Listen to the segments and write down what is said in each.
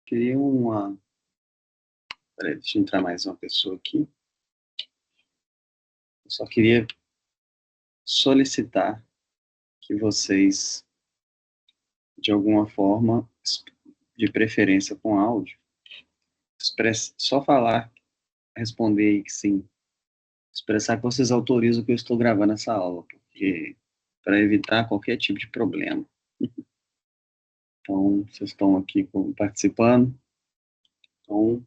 Queria uma... Peraí, deixa eu entrar mais uma pessoa aqui. Eu só queria solicitar que vocês, de alguma forma, de preferência com áudio, só falar, responder aí que sim. Expressar que vocês autorizam que eu estou gravando essa aula, porque para evitar qualquer tipo de problema. Então, vocês estão aqui participando. Então,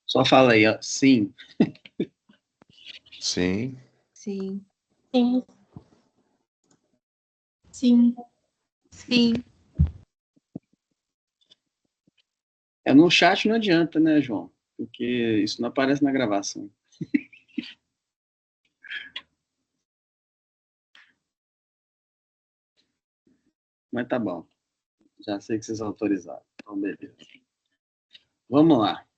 só fala aí, ó, sim. Sim. Sim. Sim. Sim. Sim. No chat não adianta, né, João? Porque isso não aparece na gravação. Mas tá bom. Já sei que vocês autorizaram. Então, beleza. Vamos lá.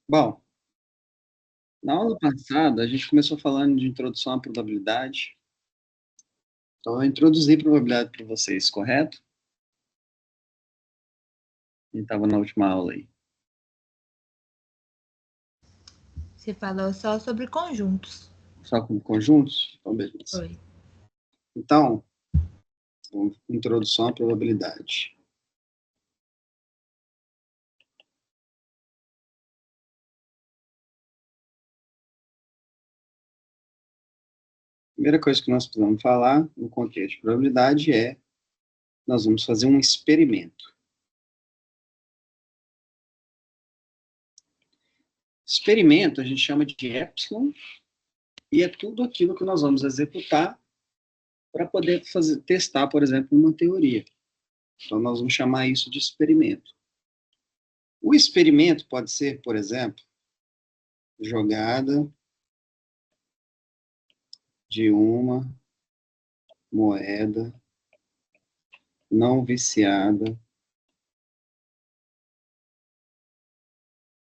Bom, na aula passada, a gente começou falando de introdução à probabilidade. Então, eu introduzi probabilidade para vocês, correto? Quem estava na última aula aí? Você falou só sobre conjuntos. Só com conjuntos? Então, beleza. Foi. Então, introdução à probabilidade. Primeira coisa que nós precisamos falar no contexto de probabilidade é nós vamos fazer um experimento. Experimento a gente chama de epsilon e é tudo aquilo que nós vamos executar para poder testar, por exemplo, uma teoria. Então, nós vamos chamar isso de experimento. O experimento pode ser, por exemplo, jogada de uma moeda não viciada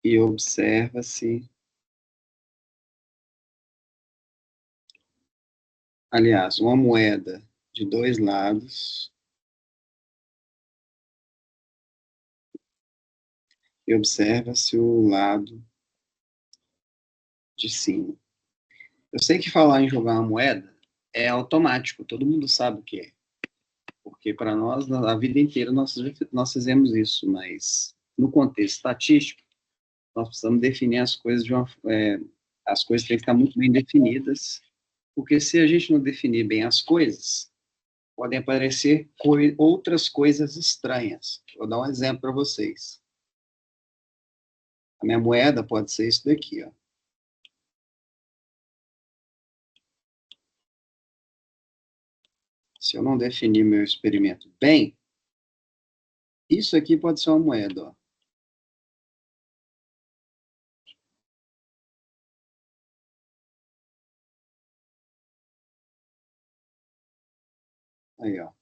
e observa-se, aliás, uma moeda de dois lados e observa-se o lado de cima. Eu sei que falar em jogar uma moeda é automático, todo mundo sabe o que é. Porque para nós, a vida inteira, nós fizemos isso, mas no contexto estatístico, nós precisamos definir as coisas as coisas têm que estar muito bem definidas, porque se a gente não definir bem as coisas, podem aparecer outras coisas estranhas. Vou dar um exemplo para vocês. A minha moeda pode ser isso daqui, ó. Se eu não definir meu experimento bem, isso aqui pode ser uma moeda, ó. Aí, ó.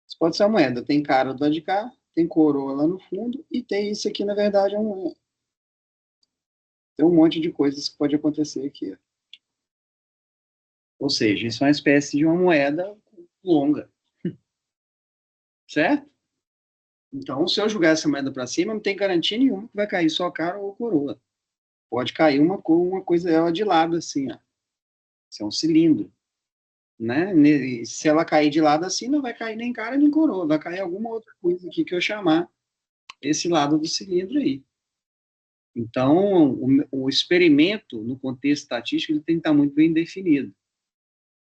Isso pode ser uma moeda. Tem cara do lado de cá, tem coroa lá no fundo, e tem isso aqui, na verdade, tem um monte de coisas que pode acontecer aqui, ó. Ou seja, isso é uma espécie de uma moeda longa. Certo? Então, se eu jogar essa moeda para cima, não tem garantia nenhuma que vai cair só cara ou coroa. Pode cair uma coisa ela de lado, assim, ó. Isso é um cilindro. Né? E se ela cair de lado assim, não vai cair nem cara nem coroa. Vai cair alguma outra coisa aqui que eu chamar esse lado do cilindro aí. Então, o experimento, no contexto estatístico, ele tem que estar muito bem definido.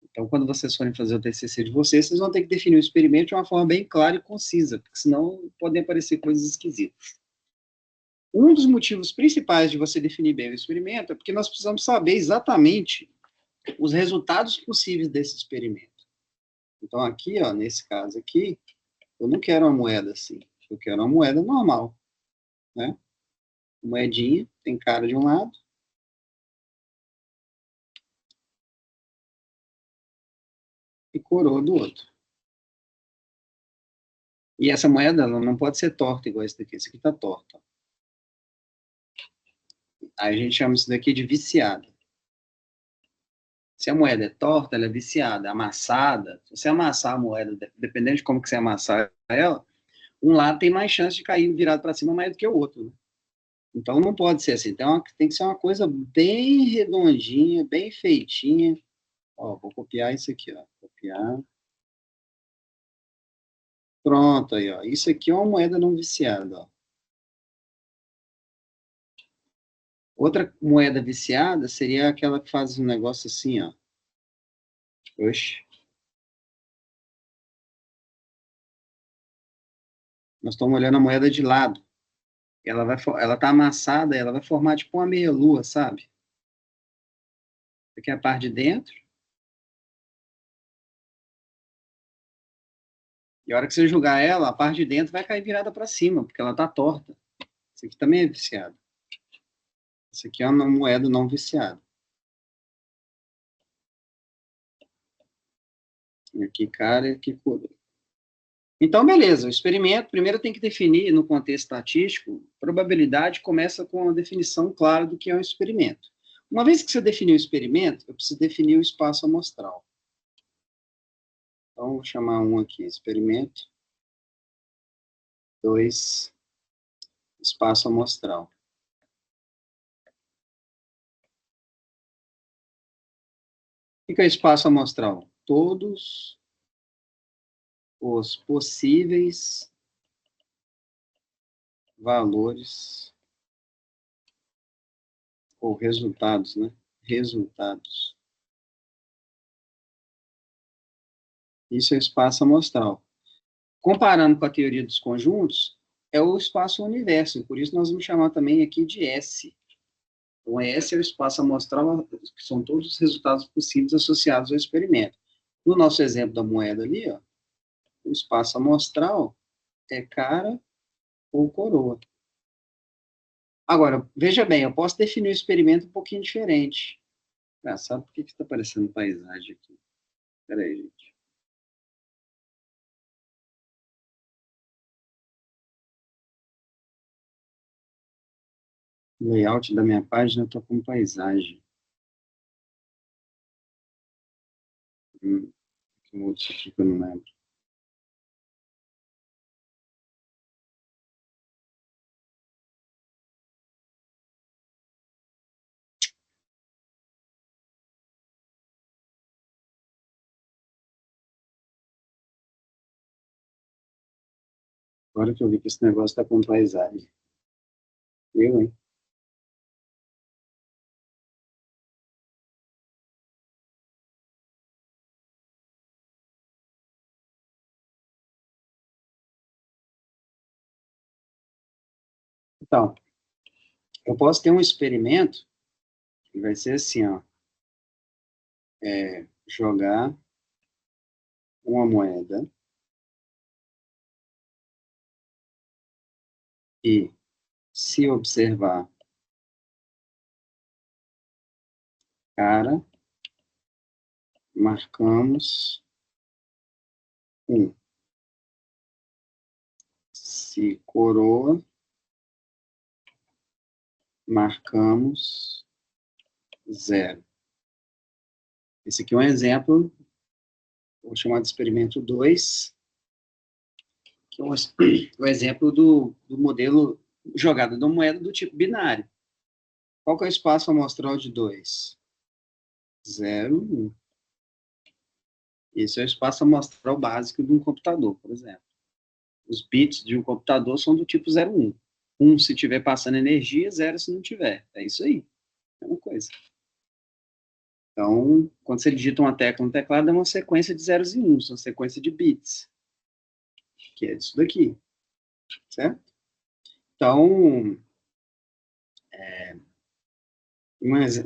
Então, quando vocês forem fazer o TCC de vocês, vocês vão ter que definir o experimento de uma forma bem clara e concisa, porque senão podem aparecer coisas esquisitas. Um dos motivos principais de você definir bem o experimento é porque nós precisamos saber exatamente os resultados possíveis desse experimento. Então, aqui, ó, nesse caso aqui, eu não quero uma moeda assim, eu quero uma moeda normal, né? Moedinha, tem cara de um lado, e coroa do outro. E essa moeda ela não pode ser torta igual esse daqui. Esse aqui está torta. Aí a gente chama isso daqui de viciada. Se a moeda é torta, ela é viciada. Amassada, se você amassar a moeda, dependendo de como que você amassar ela, um lado tem mais chance de cair virado para cima mais do que o outro, né? Então não pode ser assim. Então tem que ser uma coisa bem redondinha, bem feitinha. Ó, vou copiar isso aqui, ó. Copiar. Pronto aí, ó. Isso aqui é uma moeda não viciada, ó. Outra moeda viciada seria aquela que faz um negócio assim, ó. Oxe. Nós estamos olhando a moeda de lado. Ela tá amassada, ela vai formar tipo uma meia-lua, sabe? Aqui é a parte de dentro. E a hora que você jogar ela, a parte de dentro vai cair virada para cima, porque ela tá torta. Isso aqui também é viciado. Isso aqui é uma moeda não viciada. E aqui, cara, e aqui, coroa. Então, beleza. O experimento, primeiro tem que definir, no contexto estatístico, probabilidade começa com a definição clara do que é um experimento. Uma vez que você definiu o experimento, eu preciso definir o espaço amostral. Então, vou chamar um aqui, experimento. 2, espaço amostral. O que é o espaço amostral? Todos os possíveis valores ou resultados, né? Resultados. Isso é o espaço amostral. Comparando com a teoria dos conjuntos, é o espaço universo, por isso nós vamos chamar também aqui de S. Então, S é o espaço amostral, que são todos os resultados possíveis associados ao experimento. No nosso exemplo da moeda ali, ó, o espaço amostral é cara ou coroa. Agora, veja bem, eu posso definir o experimento um pouquinho diferente. Ah, sabe por que está aparecendo paisagem aqui? Espera aí, gente. O layout da minha página está com paisagem. Que outro aqui que eu não lembro. Agora que eu vi que esse negócio está com paisagem. Eu, hein? Então, eu posso ter um experimento que vai ser assim, ó. Jogar uma moeda e, se observar cara, marcamos 1. Se coroa, marcamos 0. Esse aqui é um exemplo, vou chamar de experimento 2, que é o exemplo do modelo jogada da moeda do tipo binário. Qual que é o espaço amostral de 2? 0, 1. Esse é o espaço amostral básico de um computador, por exemplo. Os bits de um computador são do tipo 0, 1. 1 se estiver passando energia, 0 se não tiver. É isso aí. É uma coisa. Então, quando você digita uma tecla no teclado, é uma sequência de zeros e uns, uma sequência de bits, que é isso daqui, certo? Então,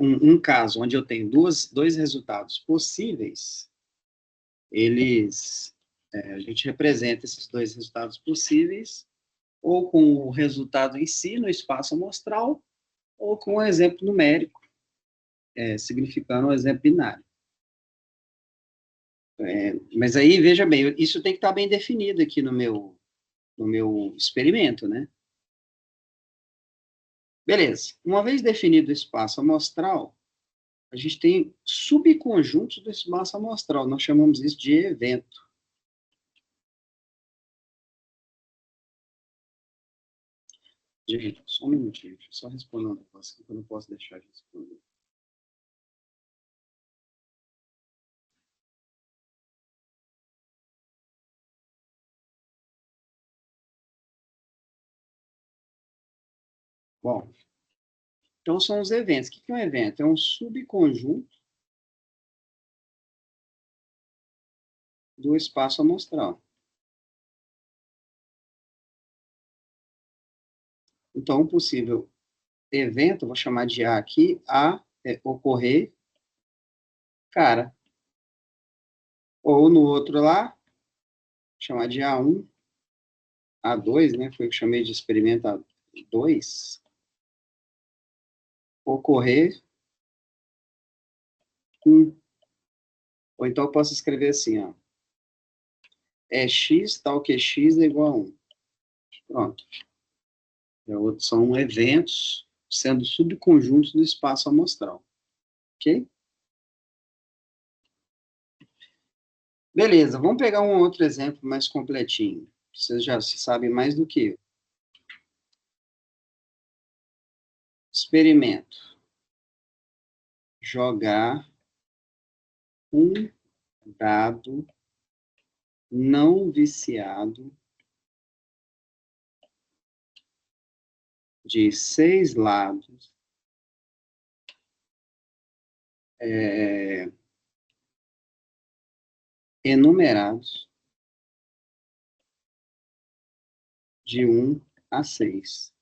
um caso onde eu tenho dois resultados possíveis, a gente representa esses dois resultados possíveis ou com o resultado em si no espaço amostral, ou com um exemplo numérico, significando um exemplo binário. Mas aí, veja bem, isso tem que estar bem definido aqui no meu experimento, né? Beleza. Uma vez definido o espaço amostral, A gente tem subconjuntos do espaço amostral. Nós chamamos isso de evento. Gente, só um minutinho. Deixa eu só responder um negócio aqui que eu não posso deixar de responder. Bom, então são os eventos. O que é um evento? É um subconjunto do espaço amostral. Então, um possível evento, vou chamar de A aqui, A é ocorrer, cara. Ou no outro lá, chamar de A1, A2, né? Foi o que eu chamei de experimento A2. Ocorrer 1. Ou então eu posso escrever assim, ó. É x, tal que x é igual a 1. Pronto. São eventos sendo subconjuntos do espaço amostral. Ok? Beleza, vamos pegar um outro exemplo mais completinho. Vocês já sabem mais do que eu. Experimento. Jogar um dado não viciado de 6 lados enumerados de 1 a 6.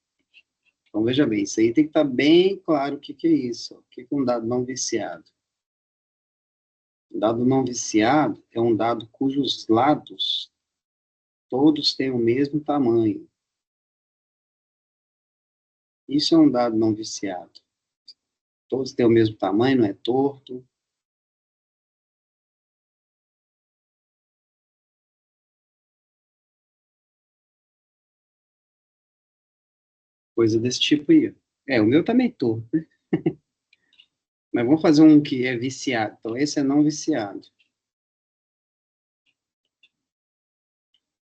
Então, veja bem, isso aí tem que estar bem claro o que é isso. O que é um dado não viciado? Um dado não viciado é um dado cujos lados todos têm o mesmo tamanho. Isso é um dado não viciado. Todos têm o mesmo tamanho, não é torto. Coisa desse tipo aí. É, o meu também é torto, né? Mas vamos fazer um que é viciado. Então, esse é não viciado.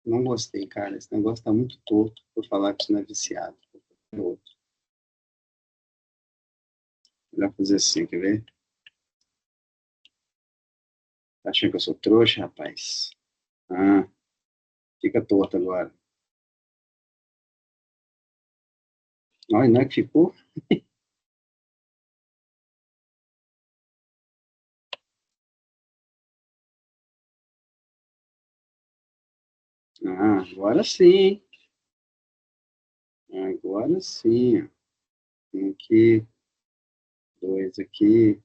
Não gostei, cara. Esse negócio tá muito torto por falar que isso não é viciado. Outro. Melhor fazer assim, quer ver? Tá achando que eu sou trouxa, rapaz? Ah, fica torto agora. Olha, não é que ficou? Ah, agora sim. Agora sim. Ó. Um aqui, dois aqui,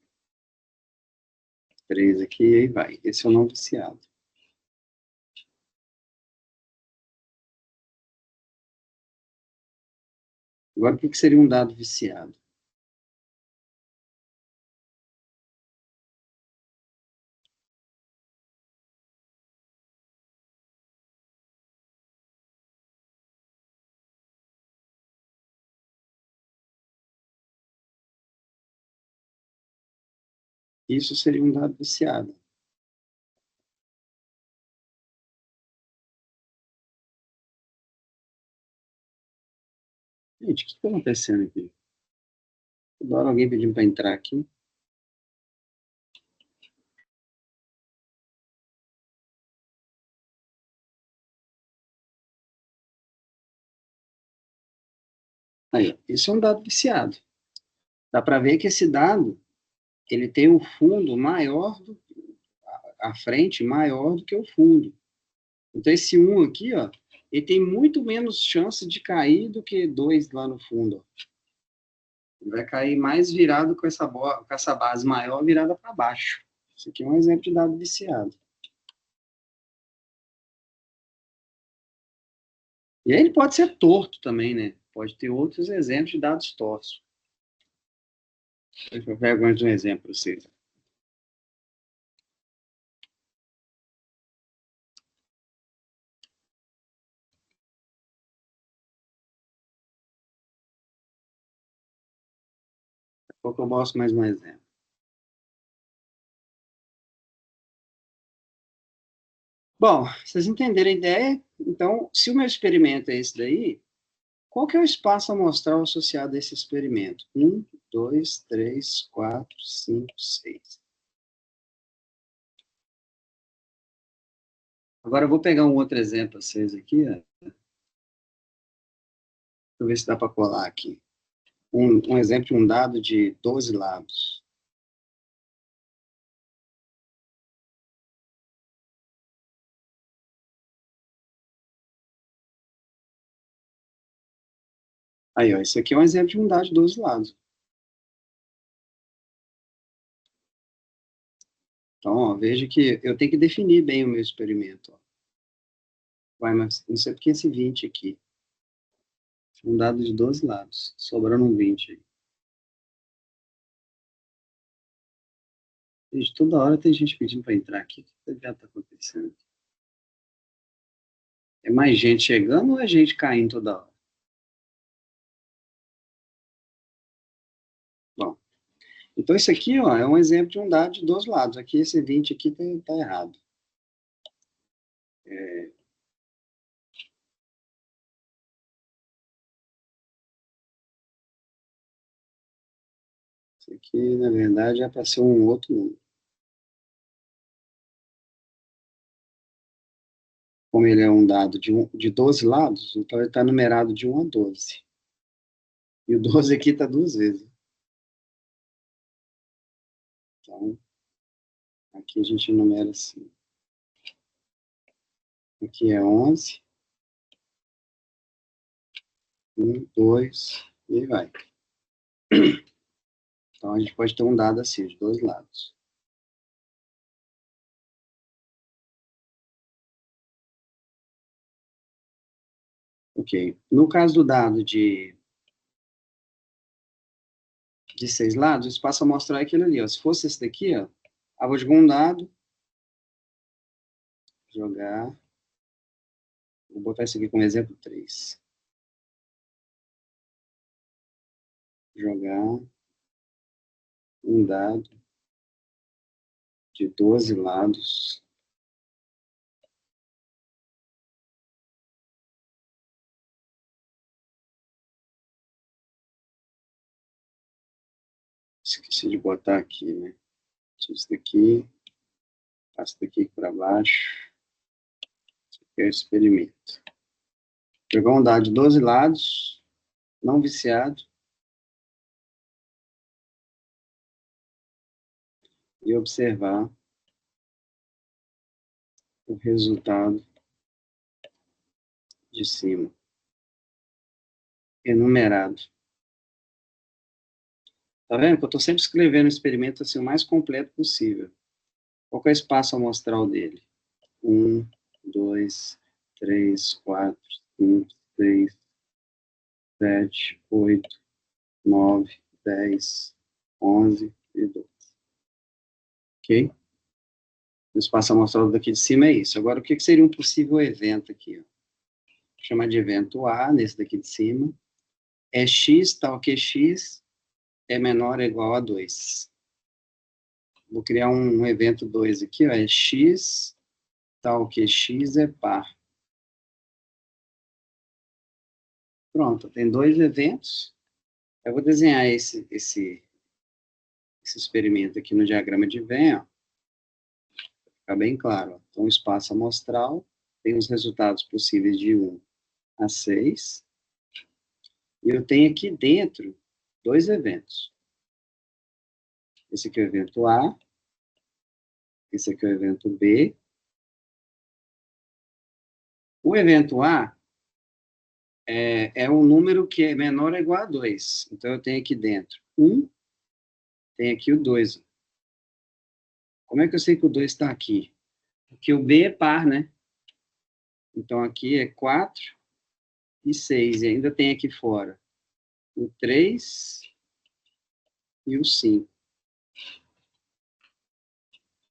três aqui, e aí vai. Esse é o não viciado. Agora, o que seria um dado viciado? Isso seria um dado viciado. Gente, o que está acontecendo aqui? Toda hora alguém pedindo para entrar aqui. Aí, isso é um dado viciado. Dá para ver que esse dado ele tem um fundo maior, a frente maior do que o fundo. Então, esse um aqui, ó, ele tem muito menos chance de cair do que 2 lá no fundo. Ó. Ele vai cair mais virado com essa base maior virada para baixo. Isso aqui é um exemplo de dado viciado. E aí ele pode ser torto também, né? Pode ter outros exemplos de dados tortos. Deixa eu ver mais um exemplo para vocês. Qual que eu mostro mais um exemplo? Bom, vocês entenderam a ideia? Então, se o meu experimento é esse daí, qual que é o espaço amostral associado a esse experimento? 1, 2, 3, 4, 5, 6. Agora eu vou pegar um outro exemplo para vocês aqui. Ó. Deixa eu ver se dá para colar aqui. Um exemplo de um dado de 12 lados. Aí, ó, esse aqui é um exemplo de um dado de 12 lados. Então, ó, veja que eu tenho que definir bem o meu experimento. Ó. Vai, mas não sei porque esse 20 aqui. Um dado de 12 lados, sobrando um 20 aí. Gente, toda hora tem gente pedindo para entrar aqui. O que já está acontecendo? É mais gente chegando ou é gente caindo toda hora? Bom, então isso aqui ó, é um exemplo de um dado de 12 lados. Aqui esse 20 aqui tá errado. É, isso aqui, na verdade, é para ser um outro número. Como ele é um dado de 12 lados, então ele está numerado de 1 a 12. E o 12 aqui está duas vezes. Então, aqui a gente numera assim. Aqui é 11. 1, 2, e aí vai. Então, a gente pode ter um dado assim, de dois lados. Ok. No caso do dado de 6 lados, o espaço amostral é aquele ali. Ó. Se fosse esse daqui, ó, eu vou jogar um dado, jogar, vou botar isso aqui como exemplo 3. Jogar um dado de 12 lados. Esqueci de botar aqui, né? Isso daqui, passo daqui para baixo. Isso aqui é o experimento. Jogar um dado de 12 lados, não viciado. E observar o resultado de cima, enumerado. Tá vendo que eu estou sempre escrevendo o experimento assim, o mais completo possível. Qual é o espaço amostral dele? 1, 2, 3, 4, 5, 6, 7, 8, 9, 10, 11 e 12. Ok? O espaço amostral daqui de cima é isso. Agora, o que seria um possível evento aqui? Ó? Vou chamar de evento A, nesse daqui de cima. É x tal que x é menor ou igual a 2. Vou criar um evento 2 aqui, ó, é x tal que x é par. Pronto, tem dois eventos. Eu vou desenhar esse experimento aqui no diagrama de Venn, ó, ficar bem claro. Ó. Então, o espaço amostral tem os resultados possíveis de 1 a 6. E eu tenho aqui dentro dois eventos. Esse aqui é o evento A, esse aqui é o evento B. O evento A é um número que é menor ou igual a 2. Então, eu tenho aqui dentro 1, tem aqui o 2. Como é que eu sei que o 2 está aqui? Porque o B é par, né? Então, aqui é 4 e 6. E ainda tem aqui fora o 3 e o 5.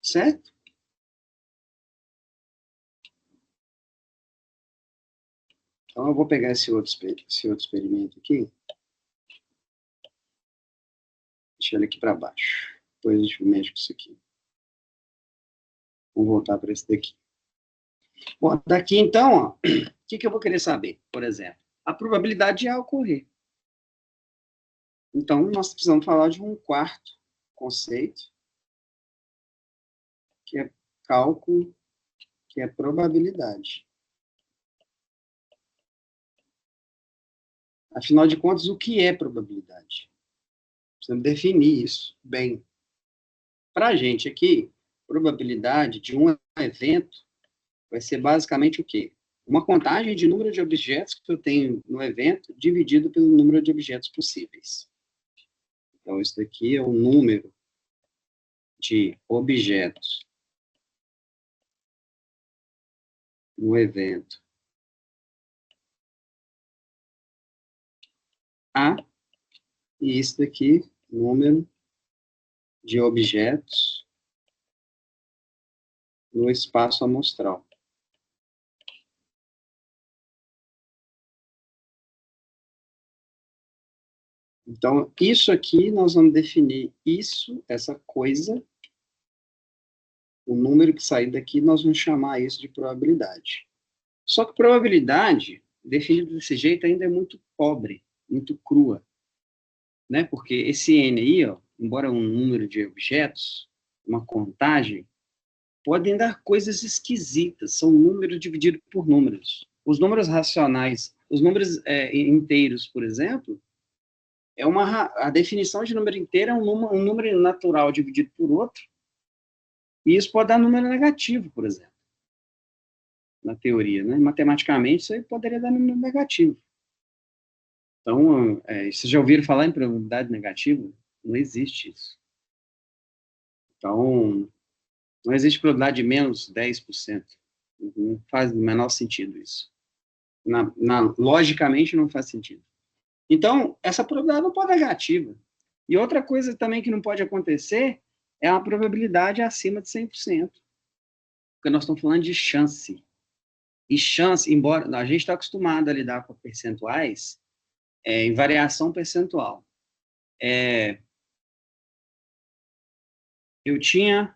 Certo? Então, eu vou pegar esse outro experimento aqui. Deixa ele aqui para baixo. Depois a gente mexe com isso aqui. Vamos voltar para esse daqui. Bom, daqui então, ó, o que eu vou querer saber, por exemplo? A probabilidade de A ocorrer. Então, nós precisamos falar de um quarto conceito, que é cálculo, que é probabilidade. Afinal de contas, o que é probabilidade? Precisamos definir isso bem. Para a gente aqui, probabilidade de um evento vai ser basicamente o quê? Uma contagem de número de objetos que eu tenho no evento dividido pelo número de objetos possíveis. Então, isso daqui é o número de objetos no evento A, e isso daqui, número de objetos no espaço amostral. Então, isso aqui, nós vamos definir isso, essa coisa, o número que sair daqui, nós vamos chamar isso de probabilidade. Só que probabilidade, definida desse jeito, ainda é muito pobre, muito crua, né? Porque esse N aí, ó, embora um número de objetos, uma contagem, podem dar coisas esquisitas, são números divididos por números. Os números racionais, os números inteiros, por exemplo, a definição de número inteiro é um número natural dividido por outro, e isso pode dar número negativo, por exemplo, na teoria, né? Matematicamente, isso aí poderia dar número negativo. Então, vocês já ouviram falar em probabilidade negativa? Não existe isso. Então, não existe probabilidade de menos 10%. Não faz o menor sentido isso. Logicamente, não faz sentido. Então, essa probabilidade não pode ser negativa. E outra coisa também que não pode acontecer é a probabilidade acima de 100%. Porque nós estamos falando de chance. E chance, embora a gente está acostumado a lidar com percentuais, em variação percentual. Eu tinha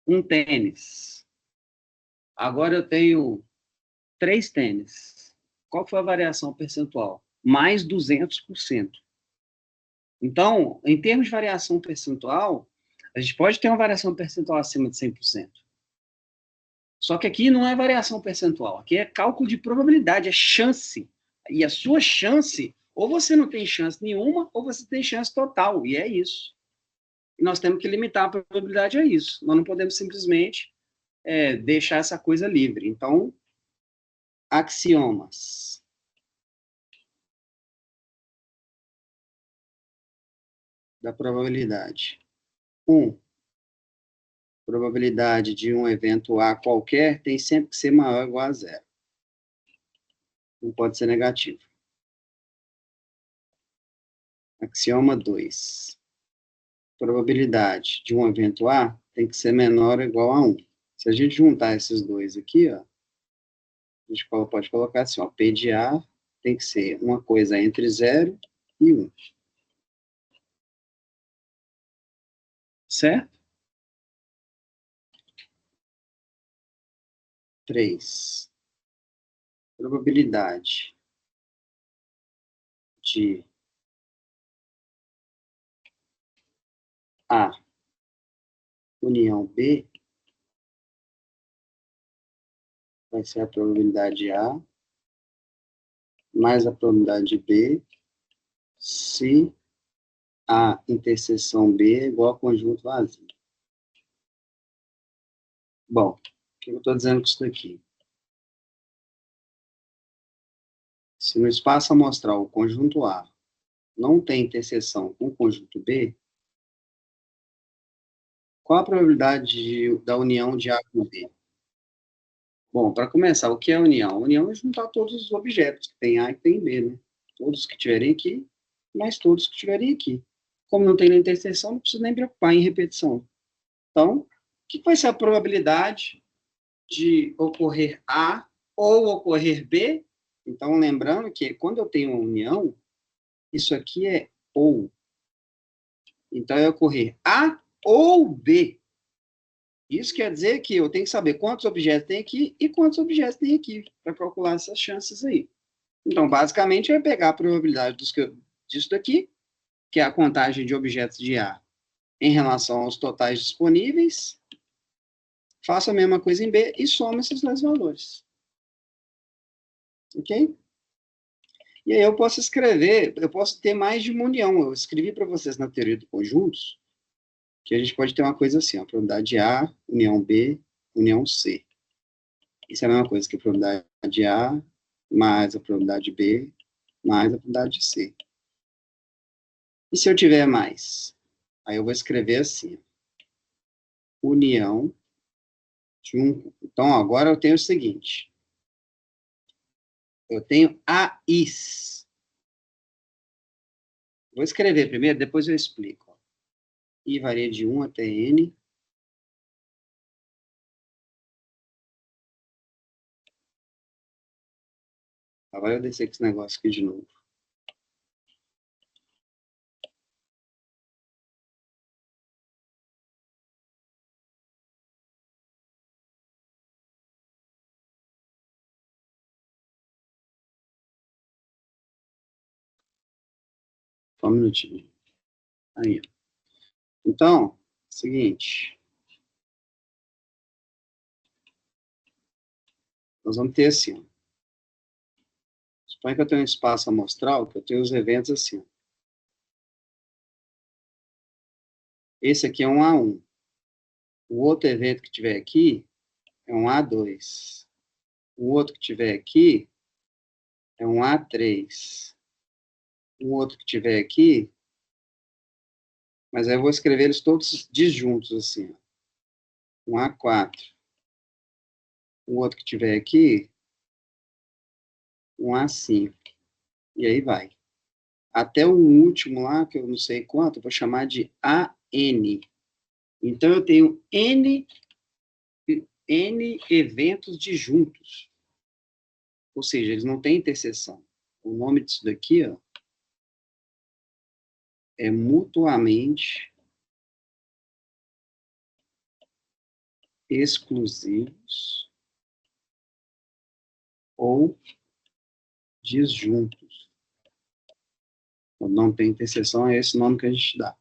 um tênis. Agora eu tenho 3 tênis. Qual foi a variação percentual? Mais 200%. Então, em termos de variação percentual, a gente pode ter uma variação percentual acima de 100%. Só que aqui não é variação percentual, aqui é cálculo de probabilidade, é chance. E a sua chance, ou você não tem chance nenhuma, ou você tem chance total, e é isso. E nós temos que limitar a probabilidade a isso. Nós não podemos simplesmente deixar essa coisa livre. Então, axiomas. Da probabilidade. 1. Probabilidade de um evento A qualquer tem sempre que ser maior ou igual a 0. Não pode ser negativo. Axioma 2. Probabilidade de um evento A tem que ser menor ou igual a 1. Se a gente juntar esses dois aqui, ó, a gente pode colocar assim, ó, P de A tem que ser uma coisa entre 0 e 1. Certo? 3. Probabilidade de A união B vai ser a probabilidade de A mais a probabilidade de B se a interseção B é igual a conjunto vazio. Bom, o que eu estou dizendo com isso daqui? Se no espaço amostral o conjunto A não tem interseção com o conjunto B, qual a probabilidade da união de A com B? Bom, para começar, o que é a união? A união é juntar todos os objetos, que tem A e tem B, né? Todos que tiverem aqui, mais todos que tiverem aqui. Como não tem na interseção, não precisa nem preocupar em repetição. Então, o que vai ser a probabilidade de ocorrer A ou ocorrer B? Então, lembrando que quando eu tenho uma união, isso aqui é ou. Então, é ocorrer A ou B. Isso quer dizer que eu tenho que saber quantos objetos tem aqui e quantos objetos tem aqui, para calcular essas chances aí. Então, basicamente, é pegar a probabilidade disso daqui, que é a contagem de objetos de A em relação aos totais disponíveis, faço a mesma coisa em B e somo esses dois valores. Ok? E aí eu posso escrever, eu posso ter mais de uma união. Eu escrevi para vocês na teoria de conjuntos, que a gente pode ter uma coisa assim, a probabilidade A, união B, união C. Isso é a mesma coisa que a probabilidade A mais a probabilidade B mais a probabilidade C. E se eu tiver mais? Aí eu vou escrever assim, união de um... Então, agora eu tenho o seguinte, eu tenho AIs. Vou escrever primeiro, depois eu explico. I varia de 1 até N. Agora eu descer com esse negócio aqui de novo. Só um minutinho. Aí. Então, seguinte. Nós vamos ter assim, ó. Suponha que eu tenho um espaço amostral, que eu tenho os eventos assim, ó. Esse aqui é um A1. O outro evento que tiver aqui é um A2. O outro que tiver aqui é um A3. O outro que tiver aqui, mas aí eu vou escrever eles todos disjuntos, assim, ó. Um A4. O outro que tiver aqui, um A5. E aí vai. Até o último lá, que eu não sei quanto, eu vou chamar de AN. Então, eu tenho N eventos disjuntos. Ou seja, eles não têm interseção. O nome disso daqui, ó, é mutuamente exclusivos ou disjuntos. Quando não tem interseção, é esse nome que a gente dá.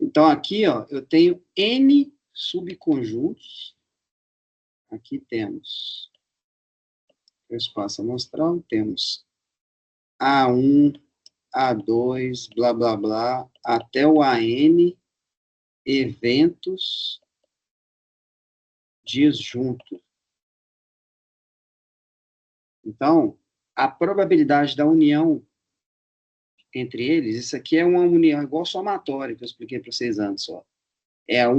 Então, aqui, ó, eu tenho N subconjuntos. Aqui temos o espaço amostral, temos A1, A2, blá, blá, blá, até o AN, eventos disjuntos. Então, a probabilidade da união entre eles, isso aqui é uma união igual somatória, que eu expliquei para vocês antes, ó. É a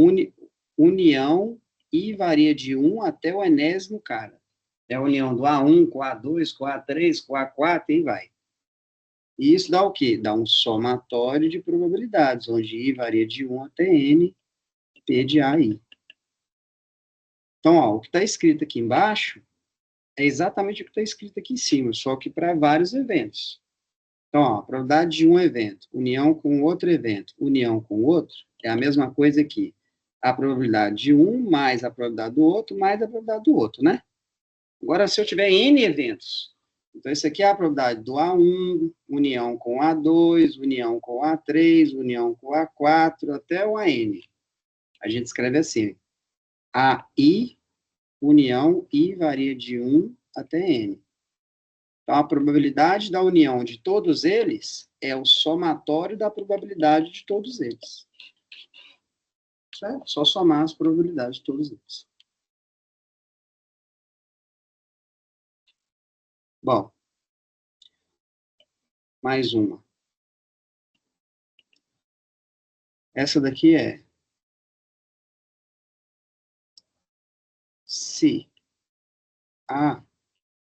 união e varia de 1 até o enésimo cara. É a união do A1 com o A2, com o A3, com o A4 e vai. E isso dá o quê? Dá um somatório de probabilidades, onde I varia de 1 até N, P de A e I. Então, ó, o que está escrito aqui embaixo é exatamente o que está escrito aqui em cima, só que para vários eventos. Então, ó, a probabilidade de um evento, união com outro evento, união com outro, é a mesma coisa aqui. A probabilidade de um mais a probabilidade do outro, mais a probabilidade do outro, né? Agora, se eu tiver N eventos, então isso aqui é a probabilidade do A1, união com A2, união com A3, união com A4, até o AN. A gente escreve assim, AI, união I varia de 1 até N. Então, a probabilidade da união de todos eles é o somatório da probabilidade de todos eles. Certo? Só somar as probabilidades de todos eles. Bom, mais uma. Essa daqui é se A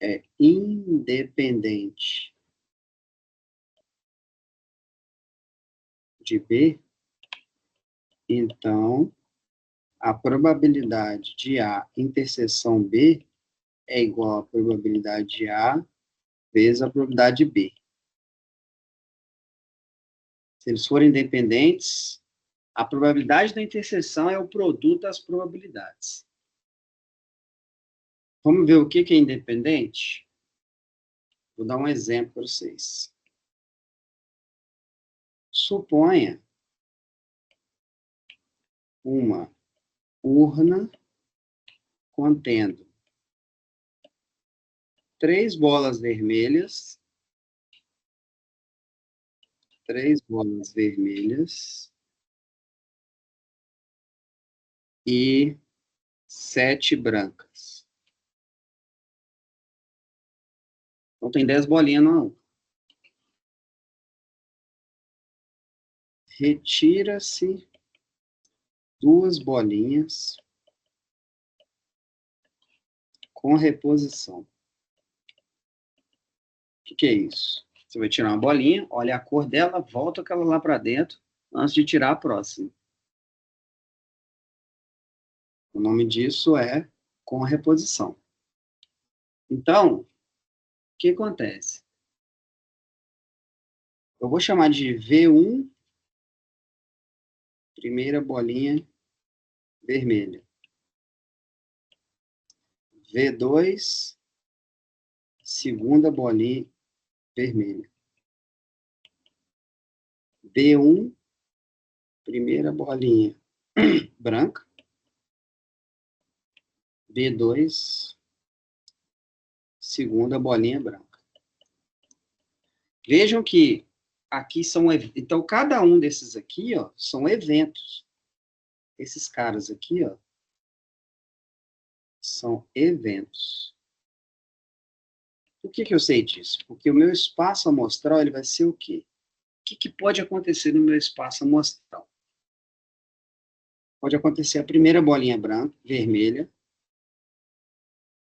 é independente de B, então a probabilidade de A interseção B é igual à probabilidade de A vezes a probabilidade de B. Se eles forem independentes, A probabilidade da interseção é o produto das probabilidades. Vamos ver o que é independente? Vou dar um exemplo para vocês. Suponha uma urna contendo 3 bolas vermelhas, e 7 brancas. Então, tem 10 bolinhas na urna. Retira-se 2 bolinhas com reposição. O que é isso? Você vai tirar uma bolinha, olha a cor dela, volta aquela lá para dentro, antes de tirar a próxima. O nome disso é com reposição. Então, o que acontece? Eu vou chamar de V1, primeira bolinha vermelha. V2, segunda bolinha vermelha. B1, primeira bolinha branca. B2, segunda bolinha branca. Vejam que aqui são... Então, cada um desses aqui, ó, são eventos. Esses caras aqui, ó, são eventos. Por que eu sei disso? Porque o meu espaço amostral ele vai ser o quê? O que pode acontecer no meu espaço amostral? Pode acontecer a primeira bolinha branca, vermelha.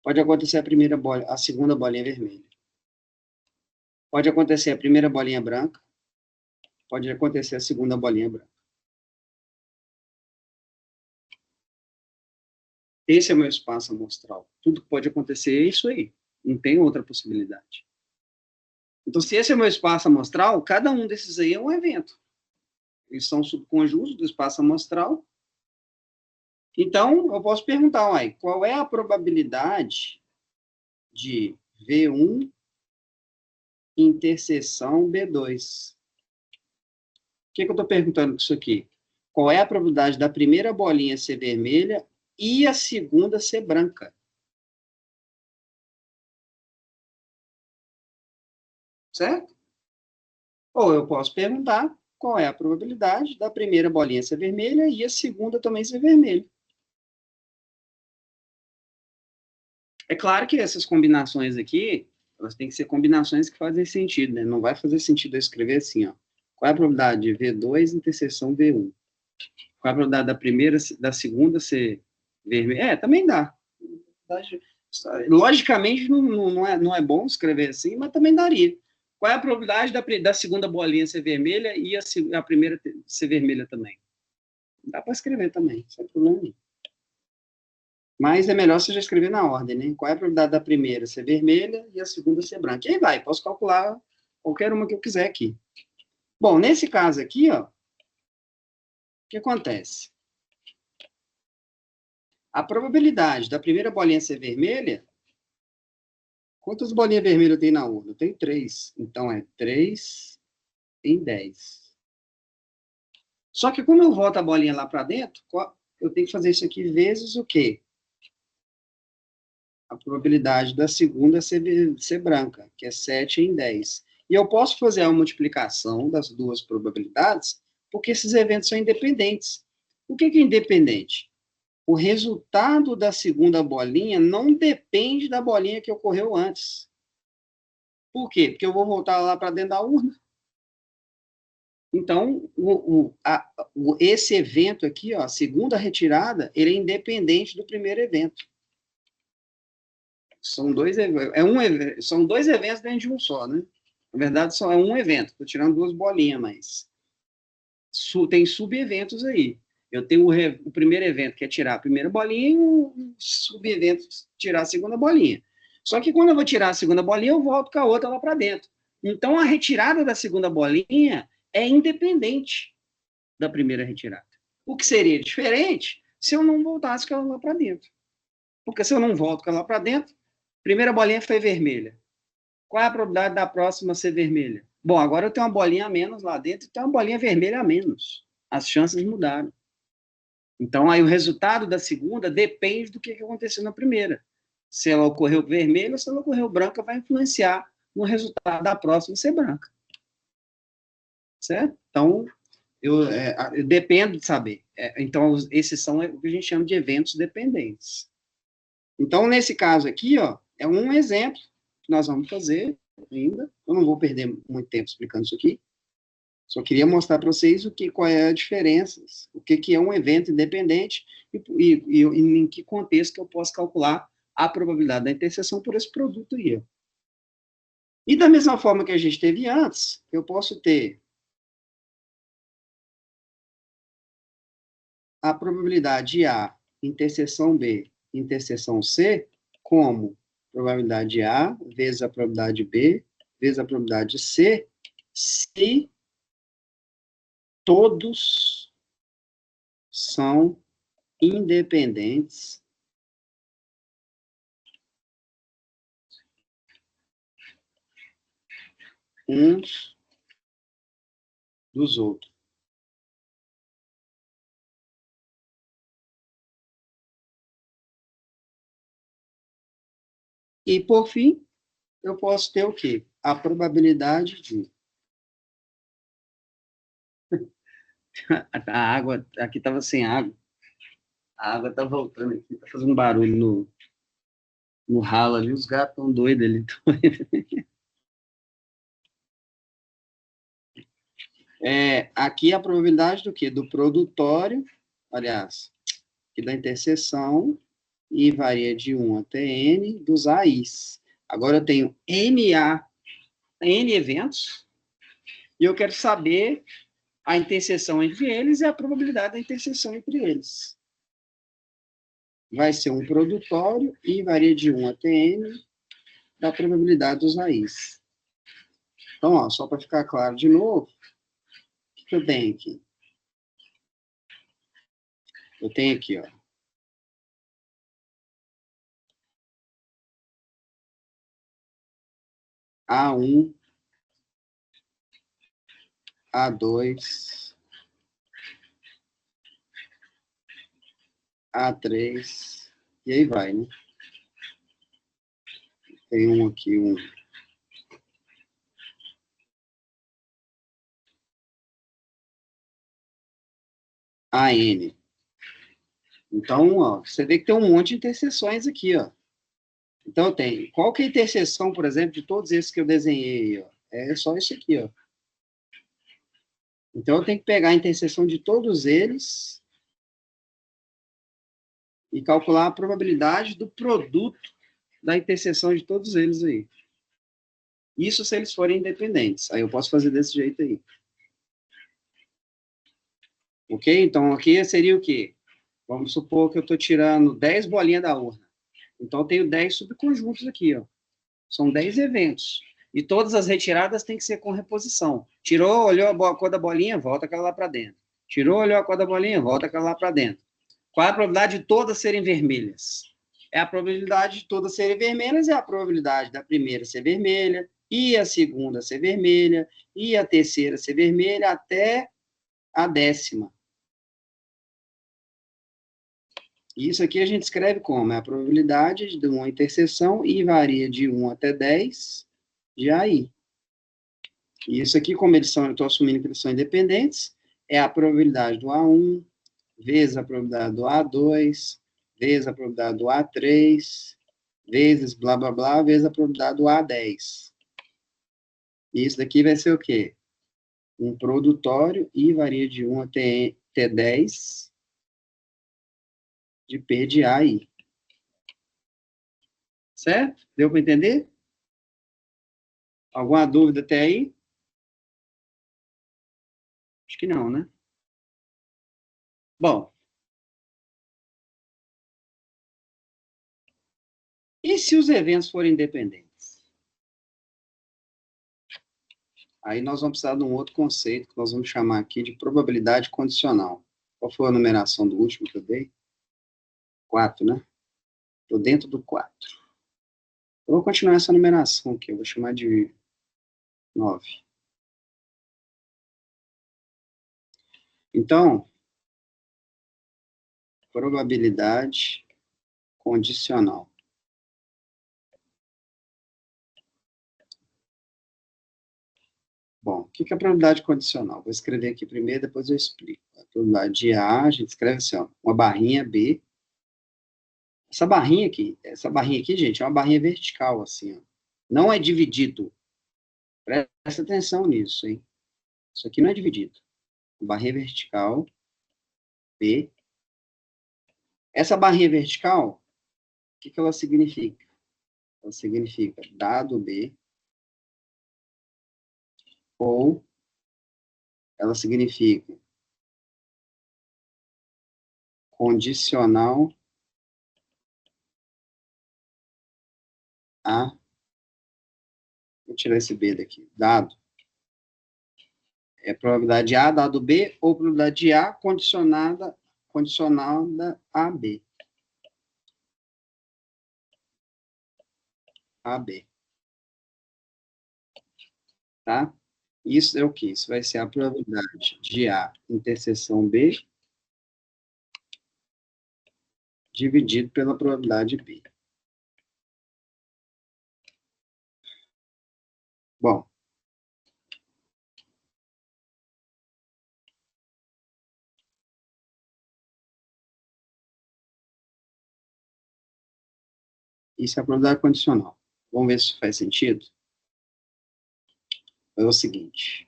Pode acontecer a segunda bolinha vermelha. Pode acontecer a primeira bolinha branca. Pode acontecer a segunda bolinha branca. Esse é o meu espaço amostral. Tudo que pode acontecer é isso aí. Não tem outra possibilidade. Então, se esse é o meu espaço amostral, cada um desses aí é um evento. Eles são subconjuntos do espaço amostral. Então, eu posso perguntar, uai, qual é a probabilidade de V1 interseção B2? O que eu estou perguntando com isso aqui? Qual é a probabilidade da primeira bolinha ser vermelha e a segunda ser branca? Certo? Ou eu posso perguntar qual é a probabilidade da primeira bolinha ser vermelha e a segunda também ser vermelha. É claro que essas combinações aqui, elas têm que ser combinações que fazem sentido, né? Não vai fazer sentido eu escrever assim, ó. Qual é a probabilidade de V2 interseção V1? Qual é a probabilidade da primeira, da segunda ser vermelha? É, também dá. Logicamente, não é bom escrever assim, mas também daria. Qual é a probabilidade da segunda bolinha ser vermelha e a primeira ser vermelha também? Dá para escrever também, sem problema nenhum. Mas é melhor você já escrever na ordem, né? Qual é a probabilidade da primeira ser vermelha e a segunda ser branca? E aí vai, posso calcular qualquer uma que eu quiser aqui. Bom, nesse caso aqui, ó, o que acontece? A probabilidade da primeira bolinha ser vermelha, quantas bolinhas vermelhas tem na urna? Tem 3. Então, é 3 em 10. Só que como eu volto a bolinha lá para dentro, eu tenho que fazer isso aqui vezes o quê? A probabilidade da segunda ser branca, que é 7 em 10. E eu posso fazer a multiplicação das duas probabilidades, porque esses eventos são independentes. O que é independente? O resultado da segunda bolinha não depende da bolinha que ocorreu antes. Por quê? Porque eu vou voltar lá para dentro da urna. Então, esse evento aqui, ó, a segunda retirada, ele é independente do primeiro evento. São dois eventos dentro de um só, né? Na verdade, só é um evento. Estou tirando duas bolinhas, mas tem sub-eventos aí. Eu tenho o primeiro evento, que é tirar a primeira bolinha, e o sub-evento, tirar a segunda bolinha. Só que quando eu vou tirar a segunda bolinha, eu volto com a outra lá para dentro. Então, a retirada da segunda bolinha é independente da primeira retirada. O que seria diferente se eu não voltasse aquela lá para dentro. Porque se eu não volto aquela lá para dentro, primeira bolinha foi vermelha. Qual é a probabilidade da próxima ser vermelha? Bom, agora eu tenho uma bolinha a menos lá dentro e tenho uma bolinha vermelha a menos. As chances mudaram. Então, aí o resultado da segunda depende do que aconteceu na primeira. Se ela ocorreu vermelha ou se ela ocorreu branca, vai influenciar no resultado da próxima ser branca. Certo? Então, eu dependo de saber. Então, esses são o que a gente chama de eventos dependentes. Então, nesse caso aqui, ó, é um exemplo que nós vamos fazer ainda. Eu não vou perder muito tempo explicando isso aqui. Só queria mostrar para vocês qual é a diferença, o que é um evento independente e em que contexto que eu posso calcular a probabilidade da interseção por esse produto aí. E da mesma forma que a gente teve antes, eu posso ter a probabilidade A, interseção B, interseção C, como probabilidade A vezes a probabilidade B, vezes a probabilidade C, se todos são independentes uns dos outros. E, por fim, eu posso ter o quê? A probabilidade de... A água, aqui estava sem água. A água está voltando aqui, está fazendo barulho no ralo ali, os gatos estão doidos ali. Aqui a probabilidade do quê? Do produtório, aliás, e da interseção, e varia de 1 até N dos AIs. Agora eu tenho N eventos, e eu quero saber a interseção entre eles e a probabilidade da interseção entre eles. Vai ser um produtório e varia de 1 até N da probabilidade dos AIs. Então, ó, só para ficar claro de novo, o que eu tenho aqui? Eu tenho aqui, ó, A1, A2, A3, e aí vai, né? Tem um aqui, um AN. Então, ó, você vê que tem um monte de interseções aqui, ó. Então, tem. Qual que é a interseção, por exemplo, de todos esses que eu desenhei, ó? É só isso aqui, ó. Então, eu tenho que pegar a interseção de todos eles e calcular a probabilidade do produto da interseção de todos eles aí. Isso se eles forem independentes. Aí eu posso fazer desse jeito aí. Ok? Então, aqui seria o quê? Vamos supor que eu estou tirando 10 bolinhas da urna. Então, eu tenho 10 subconjuntos aqui, ó. São 10 eventos. E todas as retiradas têm que ser com reposição. Tirou, olhou a cor da bolinha, volta aquela lá para dentro. Tirou, olhou a cor da bolinha, volta aquela lá para dentro. Qual é a probabilidade de todas serem vermelhas? É a probabilidade de todas serem vermelhas, é a probabilidade da primeira ser vermelha, e a segunda ser vermelha, e a terceira ser vermelha, até a 10ª. Isso aqui a gente escreve como? É a probabilidade de uma interseção e varia de 1 até 10 de AI. E isso aqui, como eles são, eu estou assumindo que eles são independentes, é a probabilidade do A1, vezes a probabilidade do A2, vezes a probabilidade do A3, vezes blá, blá, blá, vezes a probabilidade do A10. E isso daqui vai ser o quê? Um produtório e varia de 1 até 10 de P de A I. Certo? Deu para entender? Alguma dúvida até aí? Acho que não, né? Bom, e se os eventos forem independentes? Aí nós vamos precisar de um outro conceito que nós vamos chamar aqui de probabilidade condicional. Qual foi a numeração do último que eu dei? 4, né? Estou dentro do 4. Eu vou continuar essa numeração aqui, eu vou chamar de 9. Então, probabilidade condicional. Bom, o que é a probabilidade condicional? Vou escrever aqui primeiro, depois eu explico. A probabilidade de A, a gente escreve assim, ó, uma barrinha B. Essa barrinha aqui, gente, é uma barrinha vertical, assim, ó. Não é dividido. Presta atenção nisso, hein? Isso aqui não é dividido. Barrinha vertical, B. Essa barrinha vertical, o que ela significa? Ela significa dado B, ou ela significa condicional a, vou tirar esse B daqui, dado. É probabilidade de A dado B, ou probabilidade de A condicionada a B. A B. Tá? Isso é o que? Isso vai ser a probabilidade de A interseção B dividido pela probabilidade B. Bom, isso é a probabilidade condicional. Vamos ver se isso faz sentido? É o seguinte.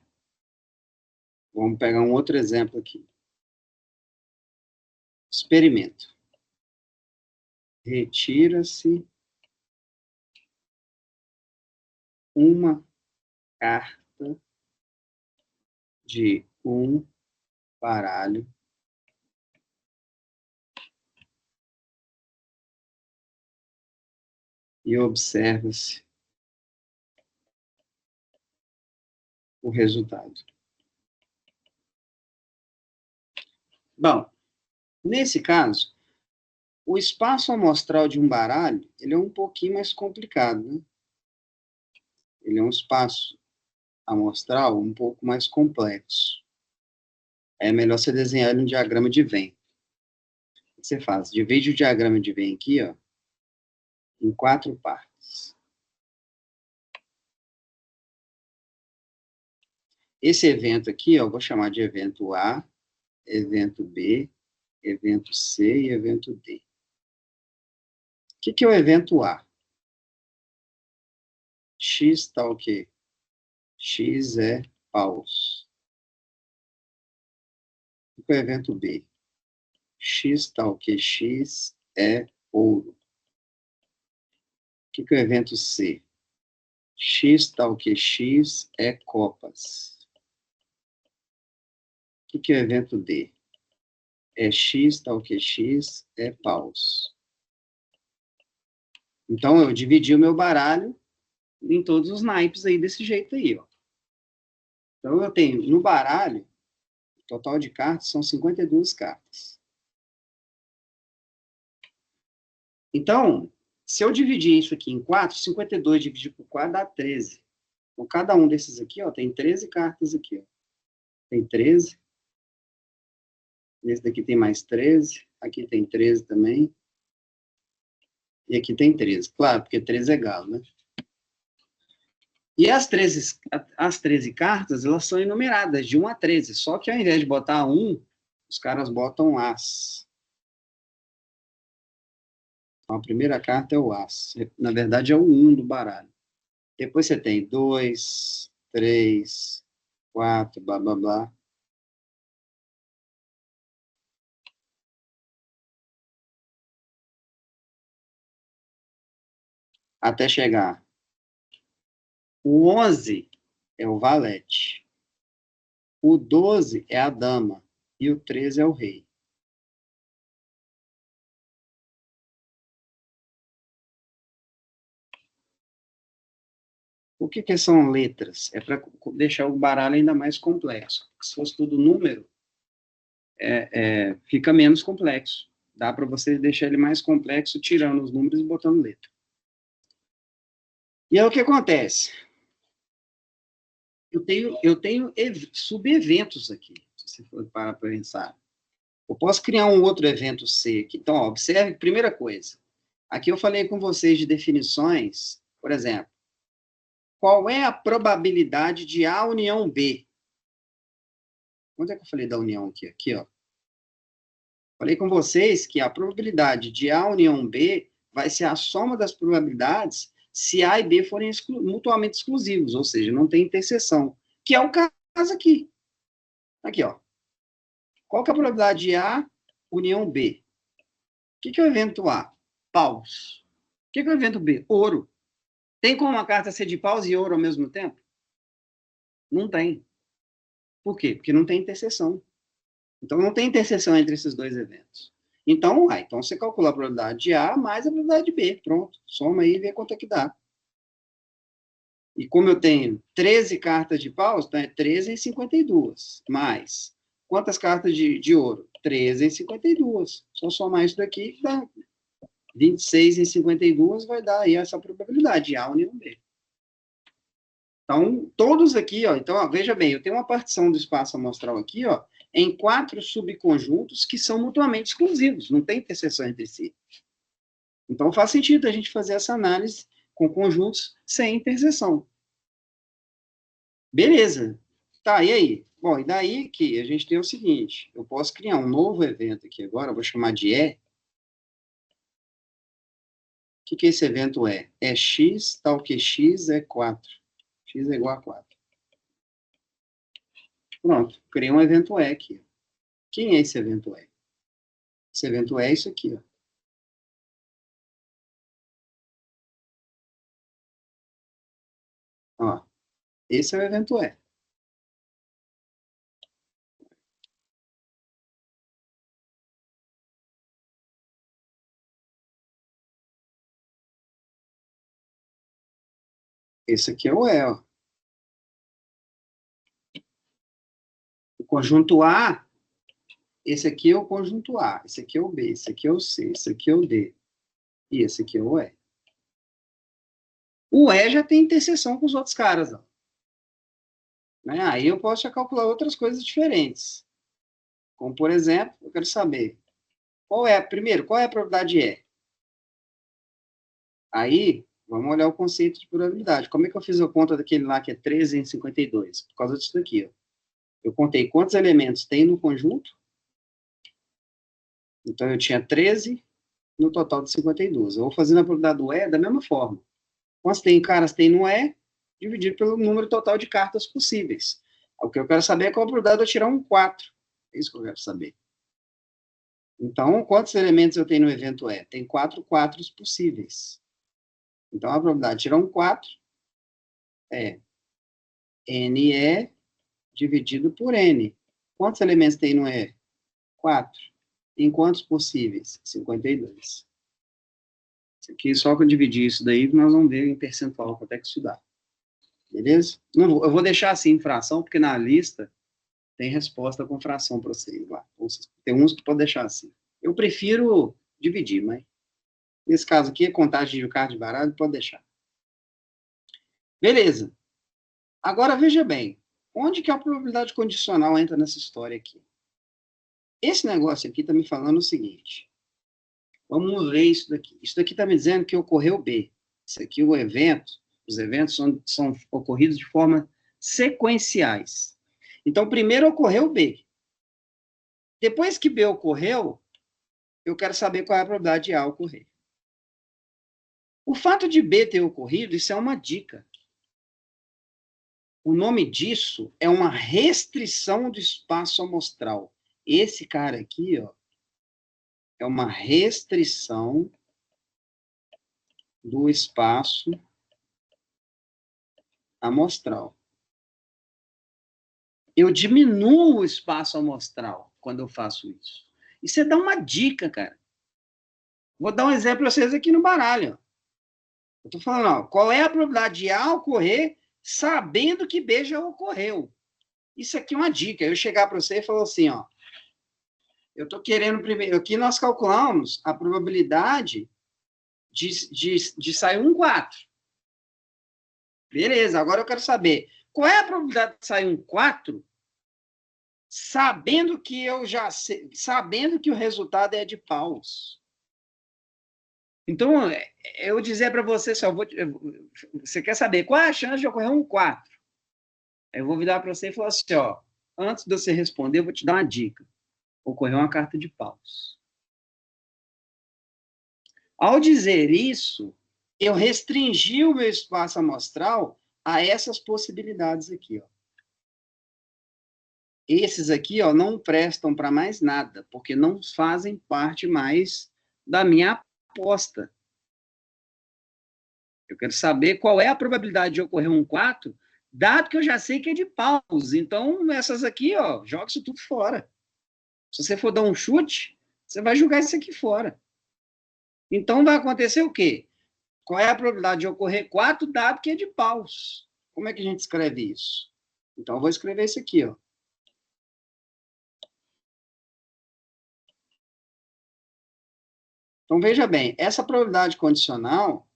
Vamos pegar um outro exemplo aqui. Experimento. Retira-se uma carta de um baralho e observa-se o resultado. Bom, nesse caso, o espaço amostral de um baralho, ele é um pouquinho mais complicado, né? Ele é um espaço amostral um pouco mais complexo. É melhor você desenhar ele em diagrama de Venn. O que você faz? Divide o diagrama de Venn aqui, ó, em 4 partes. Esse evento aqui, ó, vou chamar de evento A, evento B, evento C e evento D. O que é o evento A? X está o quê? X é paus. O que é o evento B? X está o quê? X é ouro. O que é o evento C? X está o quê? X é copas. O que é o evento D? É X está o quê? X é paus. Então, eu dividi o meu baralho em todos os naipes aí, desse jeito aí, ó. Então, eu tenho, no baralho, o total de cartas são 52 cartas. Então, se eu dividir isso aqui em 4, 52 dividido por 4 dá 13. Então, cada um desses aqui, ó, tem 13 cartas aqui, ó. Tem 13. Esse daqui tem mais 13. Aqui tem 13 também. E aqui tem 13. Claro, porque 13 é galo, né? E as 13 cartas, elas são enumeradas, de 1 a 13. Só que ao invés de botar 1, os caras botam as. Então, a primeira carta é o as. Na verdade, é o 1 do baralho. Depois você tem 2, 3, 4, blá, blá, blá. Até chegar. O 11 é o valete. O 12 é a dama. E o 13 é o rei. O que são letras? É para deixar o baralho ainda mais complexo. Se fosse tudo número, fica menos complexo. Dá para você deixar ele mais complexo tirando os números e botando letra. E aí o que acontece? Eu tenho subeventos aqui, se você for para pensar. Eu posso criar um outro evento C aqui. Então, ó, observe, primeira coisa. Aqui eu falei com vocês de definições, por exemplo, qual é a probabilidade de A união B? Onde é que eu falei da união aqui? Aqui, ó. Falei com vocês que a probabilidade de A união B vai ser a soma das probabilidades se A e B forem mutuamente exclusivos, ou seja, não tem interseção, que é o caso aqui. Aqui, ó. Qual que é a probabilidade de A união B? O que é o evento A? Paus. O que é o evento B? Ouro. Tem como uma carta ser de paus e ouro ao mesmo tempo? Não tem. Por quê? Porque não tem interseção. Então, não tem interseção entre esses dois eventos. Então, então você calcula a probabilidade de A mais a probabilidade de B. Pronto. Soma aí e vê quanto é que dá. E como eu tenho 13 cartas de paus, então é 13 em 52. Mais. Quantas cartas de ouro? 13 em 52. Só somar isso daqui, dá 26 em 52, vai dar aí essa probabilidade, A união B. Então, todos aqui, ó, então, ó, veja bem, eu tenho uma partição do espaço amostral aqui, ó, em 4 subconjuntos que são mutuamente exclusivos, não tem interseção entre si. Então, faz sentido a gente fazer essa análise com conjuntos sem interseção. Beleza. Tá, e aí? Bom, e daí que a gente tem o seguinte, eu posso criar um novo evento aqui agora, eu vou chamar de E. O que esse evento é? É x, tal que x é 4. X é igual a 4. Pronto, criei um evento E aqui. Quem é esse evento E? Esse evento E é isso aqui, ó. Ó, esse é o evento E. Esse aqui é o E, ó. O conjunto A, esse aqui é o conjunto A, esse aqui é o B, esse aqui é o C, esse aqui é o D, e esse aqui é o E. O E já tem interseção com os outros caras, ó. Né? Aí eu posso já calcular outras coisas diferentes. Como, por exemplo, eu quero saber primeiro, qual é a probabilidade de E? Aí, vamos olhar o conceito de probabilidade. Como é que eu fiz a conta daquele lá que é 13 em 52? Por causa disso daqui, ó. Eu contei quantos elementos tem no conjunto. Então, eu tinha 13 no total de 52. Eu vou fazendo a probabilidade do E da mesma forma. Quantos caras tem no E, dividido pelo número total de cartas possíveis. O que eu quero saber é qual a probabilidade de eu tirar um 4. É isso que eu quero saber. Então, quantos elementos eu tenho no evento E? Tem 4 quatros possíveis. Então, a probabilidade de tirar um 4 é NE dividido por N. Quantos elementos tem no E? 4. Em quantos possíveis? 52. Isso aqui, só que eu dividir isso daí, nós vamos ver em percentual quanto é que isso dá. Beleza? Não, eu vou deixar assim em fração, porque na lista tem resposta com fração para vocês lá. Tem uns que pode deixar assim. Eu prefiro dividir, mas nesse caso aqui, a contagem de carta de baralho pode deixar. Beleza. Agora, veja bem. Onde que a probabilidade condicional entra nessa história aqui? Esse negócio aqui está me falando o seguinte. Vamos ver isso daqui. Isso daqui está me dizendo que ocorreu B. Isso aqui, os eventos são ocorridos de forma sequenciais. Então, primeiro ocorreu B. Depois que B ocorreu, eu quero saber qual é a probabilidade de A ocorrer. O fato de B ter ocorrido, isso é uma dica. O nome disso é uma restrição do espaço amostral. Esse cara aqui, ó, é uma restrição do espaço amostral. Eu diminuo o espaço amostral quando eu faço isso. E você dá uma dica, cara. Vou dar um exemplo para vocês aqui no baralho. Eu estou falando, ó, qual é a probabilidade de A ocorrer sabendo que B já ocorreu? Isso aqui é uma dica. Eu chegar para você e falar assim, ó, Eu estou querendo primeiro... Aqui nós calculamos a probabilidade de sair um 4. Beleza, agora eu quero saber qual é a probabilidade de sair um 4, sabendo que eu já sei, sabendo que o resultado é de paus. Então, eu dizer para você, você quer saber qual é a chance de ocorrer um 4? Eu vou virar para você e falar assim, ó, antes de você responder, eu vou te dar uma dica. Ocorreu uma carta de paus. Ao dizer isso, eu restringi o meu espaço amostral a essas possibilidades aqui, ó. Esses aqui, ó, não prestam para mais nada, porque não fazem parte mais da minha aposta. Eu quero saber qual é a probabilidade de ocorrer um 4, dado que eu já sei que é de paus. Então, essas aqui, ó, joga isso tudo fora. Se você for dar um chute, você vai jogar isso aqui fora. Então, vai acontecer o quê? Qual é a probabilidade de ocorrer 4, dado que é de paus? Como é que a gente escreve isso? Então, eu vou escrever isso aqui, ó. Então, veja bem, essa probabilidade condicional,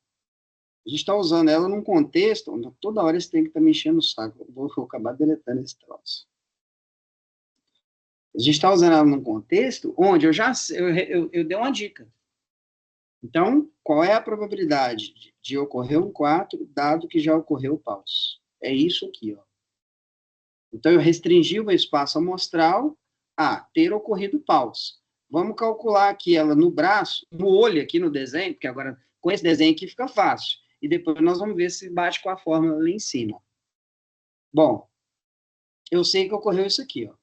a gente está usando ela num contexto onde toda hora você tem que estar me enchendo o saco. Vou acabar deletando esse troço. A gente está usando ela num contexto onde eu dei uma dica. Então, qual é a probabilidade de ocorrer um 4, dado que já ocorreu o paus? É isso aqui, ó. Então, eu restringi o espaço amostral a ter ocorrido paus. Vamos calcular aqui ela no braço, no olho aqui no desenho, porque agora com esse desenho aqui fica fácil. E depois nós vamos ver se bate com a fórmula ali em cima. Bom, eu sei que ocorreu isso aqui, ó.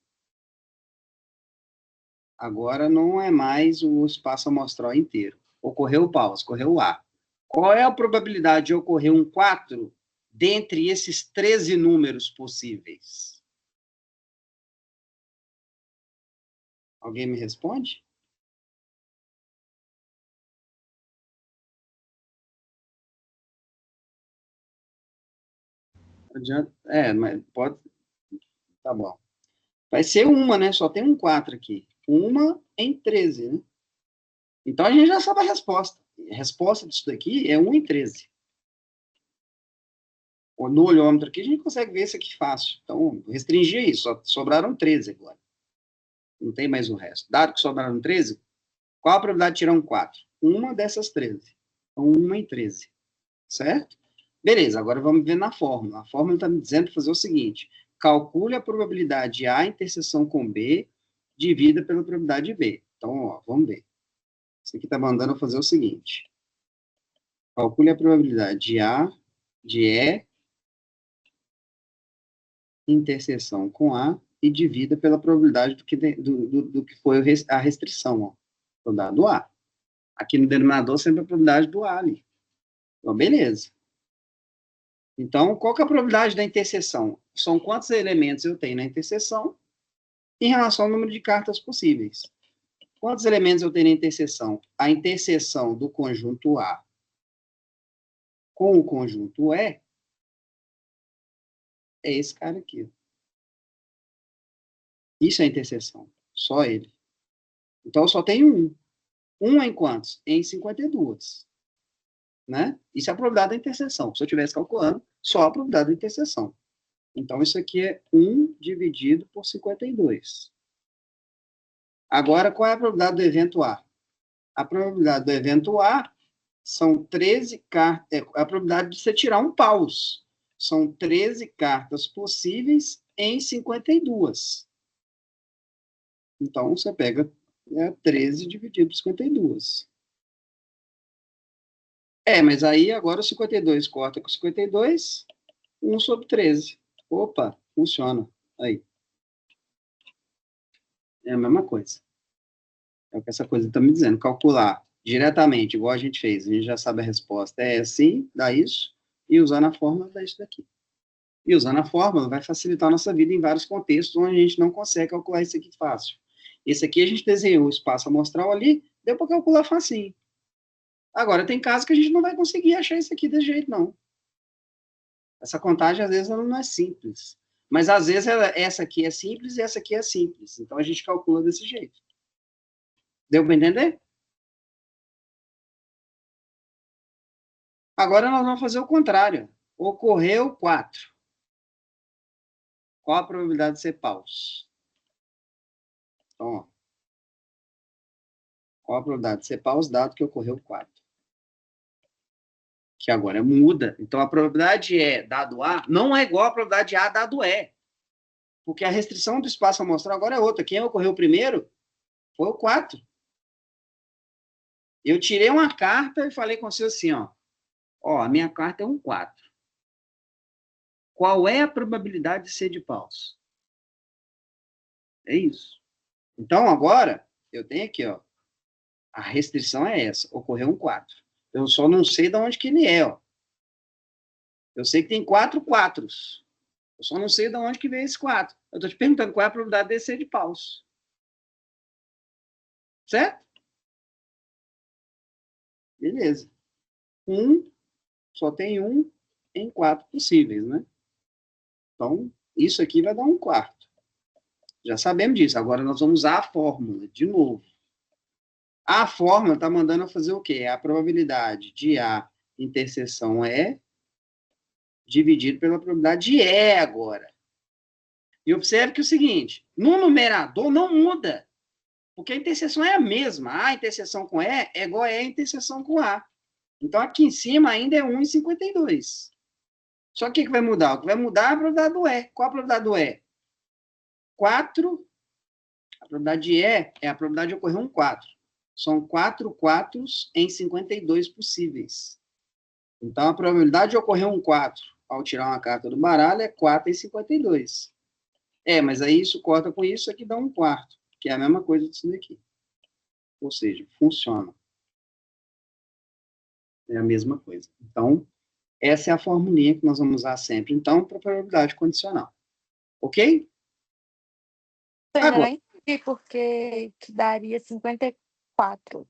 Agora não é mais o espaço amostral inteiro. Ocorreu o paus, ocorreu o A. Qual é a probabilidade de ocorrer um 4 dentre esses 13 números possíveis? Alguém me responde? Mas pode... Tá bom. Vai ser uma, né? Só tem um 4 aqui. Uma em 13, né? Então a gente já sabe a resposta. A resposta disso daqui é 1 em 13. No olhômetro aqui a gente consegue ver isso aqui fácil. Então, restringir isso. Só sobraram 13 agora. Não tem mais o resto. Dado que sobraram 13, qual a probabilidade de tirar um 4? Uma dessas 13. Então, 1 em 13. Certo? Beleza, agora vamos ver na fórmula. A fórmula está me dizendo fazer o seguinte: calcule a probabilidade de A interseção com B, divida pela probabilidade de B. Então, ó, vamos ver. Isso aqui está mandando eu fazer o seguinte: calcule a probabilidade de A, de E, interseção com A, e divida pela probabilidade do que foi a restrição, ó. Vou dar do A. Aqui no denominador, sempre a probabilidade do A ali. Então, beleza. Então, qual que é a probabilidade da interseção? São quantos elementos eu tenho na interseção em relação ao número de cartas possíveis. Quantos elementos eu tenho na interseção? A interseção do conjunto A com o conjunto E é esse cara aqui. Isso é a interseção. Só ele. Então, eu só tenho um. Um em quantos? Em 52. Né? Isso é a probabilidade da interseção. Se eu estivesse calculando, só a probabilidade da interseção. Então, isso aqui é 1 dividido por 52. Agora, qual é a probabilidade do evento A? A probabilidade do evento A são 13 cartas. A probabilidade de você tirar um paus. São 13 cartas possíveis em 52. Então, você pega 13 dividido por 52. Mas aí agora o 52 corta com 52, 1 sobre 13. Opa, funciona. Aí. É a mesma coisa. É o que essa coisa está me dizendo. Calcular diretamente, igual a gente fez, a gente já sabe a resposta. É assim, dá isso, e usando a fórmula, dá isso daqui. E usando a fórmula, vai facilitar a nossa vida em vários contextos onde a gente não consegue calcular isso aqui fácil. Esse aqui a gente desenhou o espaço amostral ali, deu para calcular facinho. Agora, tem casos que a gente não vai conseguir achar isso aqui desse jeito, não. Essa contagem, às vezes, ela não é simples. Mas, às vezes, essa aqui é simples e essa aqui é simples. Então, a gente calcula desse jeito. Deu para entender? Agora nós vamos fazer o contrário. Ocorreu 4. Qual a probabilidade de ser paus? Então, ó, qual a probabilidade de ser paus, dado que ocorreu 4? Que agora muda. Então, a probabilidade E dado A não é igual à probabilidade A dado E. Porque a restrição do espaço amostral agora é outra. Quem ocorreu primeiro foi o 4. Eu tirei uma carta e falei com você assim, ó, a minha carta é um 4. Qual é a probabilidade de ser de paus? É isso. Então, agora, eu tenho aqui, ó, a restrição é essa, ocorreu um 4. Eu só não sei de onde que ele é, ó. Eu sei que tem 4 quatros. Eu só não sei de onde que veio esse 4. Eu estou te perguntando qual é a probabilidade de ser de paus. Certo? Beleza. Só tem um em 4 possíveis, né? Então, isso aqui vai dar um quarto. Já sabemos disso. Agora nós vamos usar a fórmula de novo. A fórmula está mandando eu fazer o quê? É a probabilidade de A interseção E dividido pela probabilidade de E agora. E observe que é o seguinte, no numerador não muda, porque a interseção é a mesma. A interseção com E é igual a E interseção com A. Então, aqui em cima ainda é 1/52. Só que o que vai mudar? O que vai mudar é a probabilidade do E. Qual a probabilidade do E? 4. A probabilidade de E é a probabilidade de ocorrer um 4. São 4 quatros em 52 possíveis. Então, a probabilidade de ocorrer um 4 ao tirar uma carta do baralho é 4 em 52. Mas aí isso corta com isso, aqui dá um quarto, que é a mesma coisa disso daqui. Ou seja, funciona. É a mesma coisa. Então, essa é a formulinha que nós vamos usar sempre, então, para probabilidade condicional. Ok? Eu ainda não Agora. entendi porque que daria 54.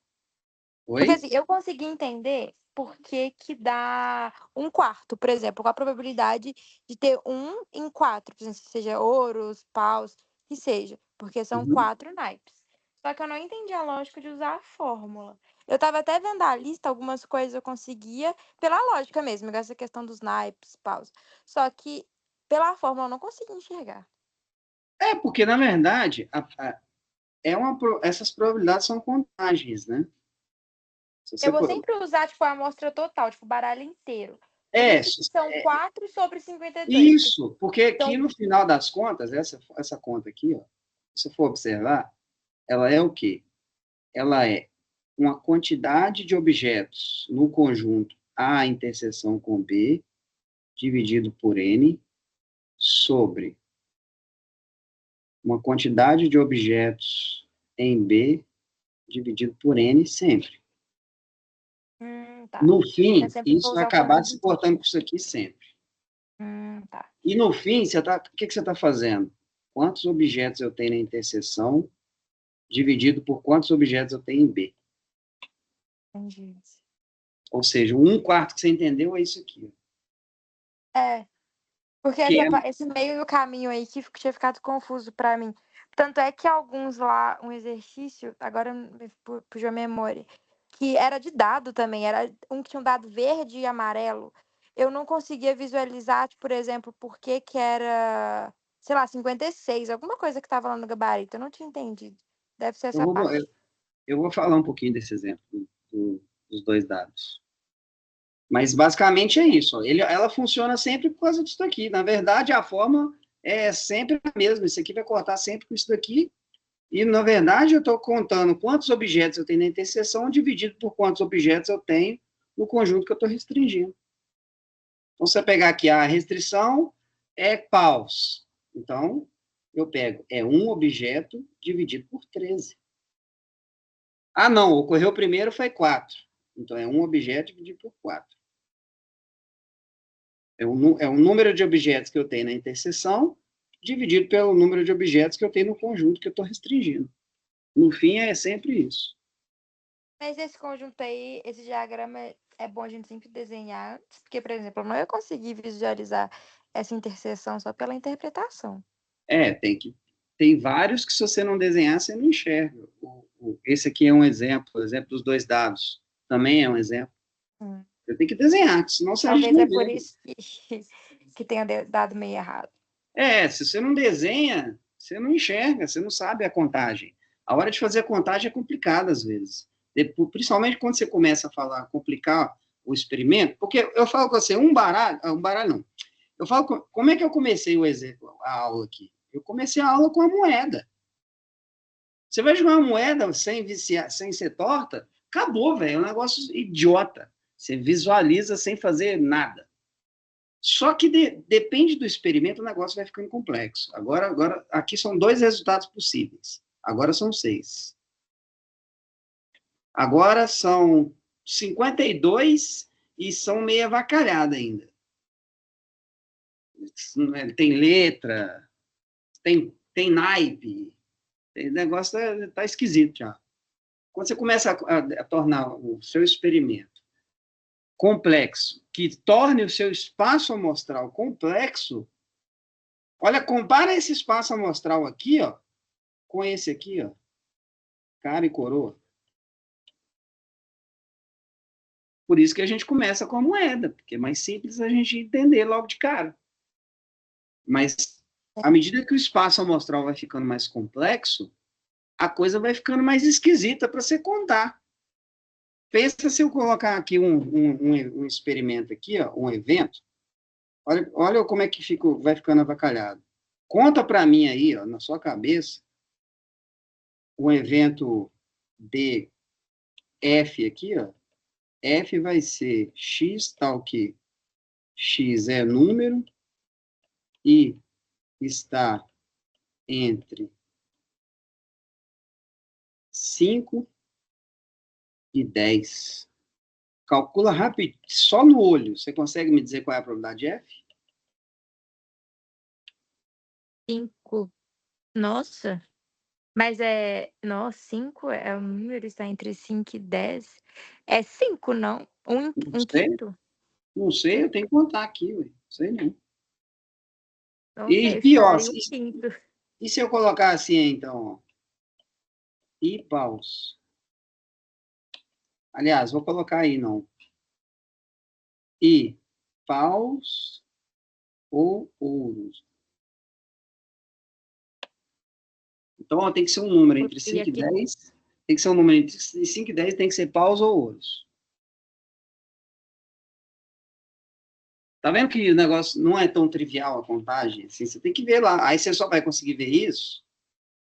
Porque Oi? assim, eu consegui entender por que dá um quarto, por exemplo, qual a probabilidade de ter 1 em 4, por exemplo, seja ouros, paus, que seja, porque são 4 naipes. Só que eu não entendi a lógica de usar a fórmula. Eu estava até vendo a lista, algumas coisas eu conseguia pela lógica mesmo, igual essa questão dos naipes, paus. Só que pela fórmula eu não consigo enxergar. Porque, na verdade, essas probabilidades são contagens, né? Eu vou sempre usar, tipo, a amostra total, tipo, o baralho inteiro. Por É, isso que são 4 sobre 52. isso, porque aqui no final das contas, essa conta aqui, ó, se for observar, ela é o quê? Ela é uma quantidade de objetos no conjunto A interseção com B, dividido por N, sobre uma quantidade de objetos em B, dividido por N sempre. Tá. No fim, Eu sempre isso vou vai usar o acabar conjunto se portando com isso aqui sempre. tá. E no fim, o que você está fazendo? Quantos objetos eu tenho na interseção, dividido por quantos objetos eu tenho em B. Entendi. Ou seja, um quarto que você entendeu é isso aqui. Porque esse meio do caminho aí que tinha ficado confuso para mim. Tanto é que alguns lá, um exercício, agora me fugiu a memória, que era de dado também, era um que tinha um dado verde e amarelo. Eu não conseguia visualizar, tipo, por exemplo, por que era, sei lá, 56, alguma coisa que estava lá no gabarito. Eu não tinha entendido. Deve ser essa parte. Eu vou falar um pouquinho desse exemplo dos dois dados. Mas basicamente é isso. Ela funciona sempre por causa disso aqui. Na verdade, a forma é sempre a mesma. Isso aqui vai cortar sempre com isso daqui. E, na verdade, eu estou contando quantos objetos eu tenho na interseção dividido por quantos objetos eu tenho no conjunto que eu estou restringindo. Então, se eu pegar aqui a restrição, é paus. Então, eu pego, um objeto dividido por 13. Ah, não, ocorreu primeiro foi 4. Então, é um objeto dividido por 4. É o número de objetos que eu tenho na interseção dividido pelo número de objetos que eu tenho no conjunto que eu estou restringindo. No fim, é sempre isso. Mas esse conjunto aí, esse diagrama é bom a gente sempre desenhar antes, porque, por exemplo, eu não ia conseguir visualizar essa interseção só pela interpretação. Tem que Tem vários que, se você não desenhar, você não enxerga. Esse aqui é um exemplo, o exemplo dos 2 dados. Também é um exemplo. Você tem que desenhar, senão você Talvez não é vê. por isso que tenha dado meio errado. Se você não desenha, você não enxerga, você não sabe a contagem. A hora de fazer a contagem é complicada, às vezes. Principalmente quando você começa a falar, complicar o experimento, porque eu falo com você, um baralho não. Eu falo, como é que eu comecei a aula aqui? Eu comecei a aula com a moeda. Você vai jogar uma moeda sem viciar, sem ser torta, acabou, velho, é um negócio idiota. Você visualiza sem fazer nada. Só que depende do experimento, o negócio vai ficando complexo. Agora, aqui são 2 resultados possíveis. Agora são 6. Agora são 52 e são meio avacalhada ainda. Tem letra, tem naipe, o negócio tá esquisito já. Quando você começa a tornar o seu experimento complexo, que torne o seu espaço amostral complexo, olha, compara esse espaço amostral aqui, ó, com esse aqui, ó, cara e coroa. Por isso que a gente começa com a moeda, porque é mais simples a gente entender logo de cara. Mas, à medida que o espaço amostral vai ficando mais complexo, a coisa vai ficando mais esquisita para você contar. Pensa se eu colocar aqui um experimento aqui, ó, um evento. Olha como é que vai ficando avacalhado. Conta para mim aí, ó, na sua cabeça, um evento de F aqui, ó. F vai ser x, tal que x é número e está entre 5 e 10. Calcula rápido, só no olho. Você consegue me dizer qual é a probabilidade de F? 5. Nossa. Mas Nossa, 5 é o número, está entre 5 e 10. É 5, não? Um quinto? Não sei, eu tenho que contar aqui, ué. Não sei não. Não E sei, pior, falaria um quinto. e se eu colocar assim, então, ó? I paus. Aliás, vou colocar aí, não. I paus ou ouros. Então, ó, tem que ser um número entre 5 e 10. Tem que ser um número entre 5 e 10, tem que ser paus ou ouros. Tá vendo que o negócio não é tão trivial a contagem? Assim, você tem que ver lá. Aí você só vai conseguir ver isso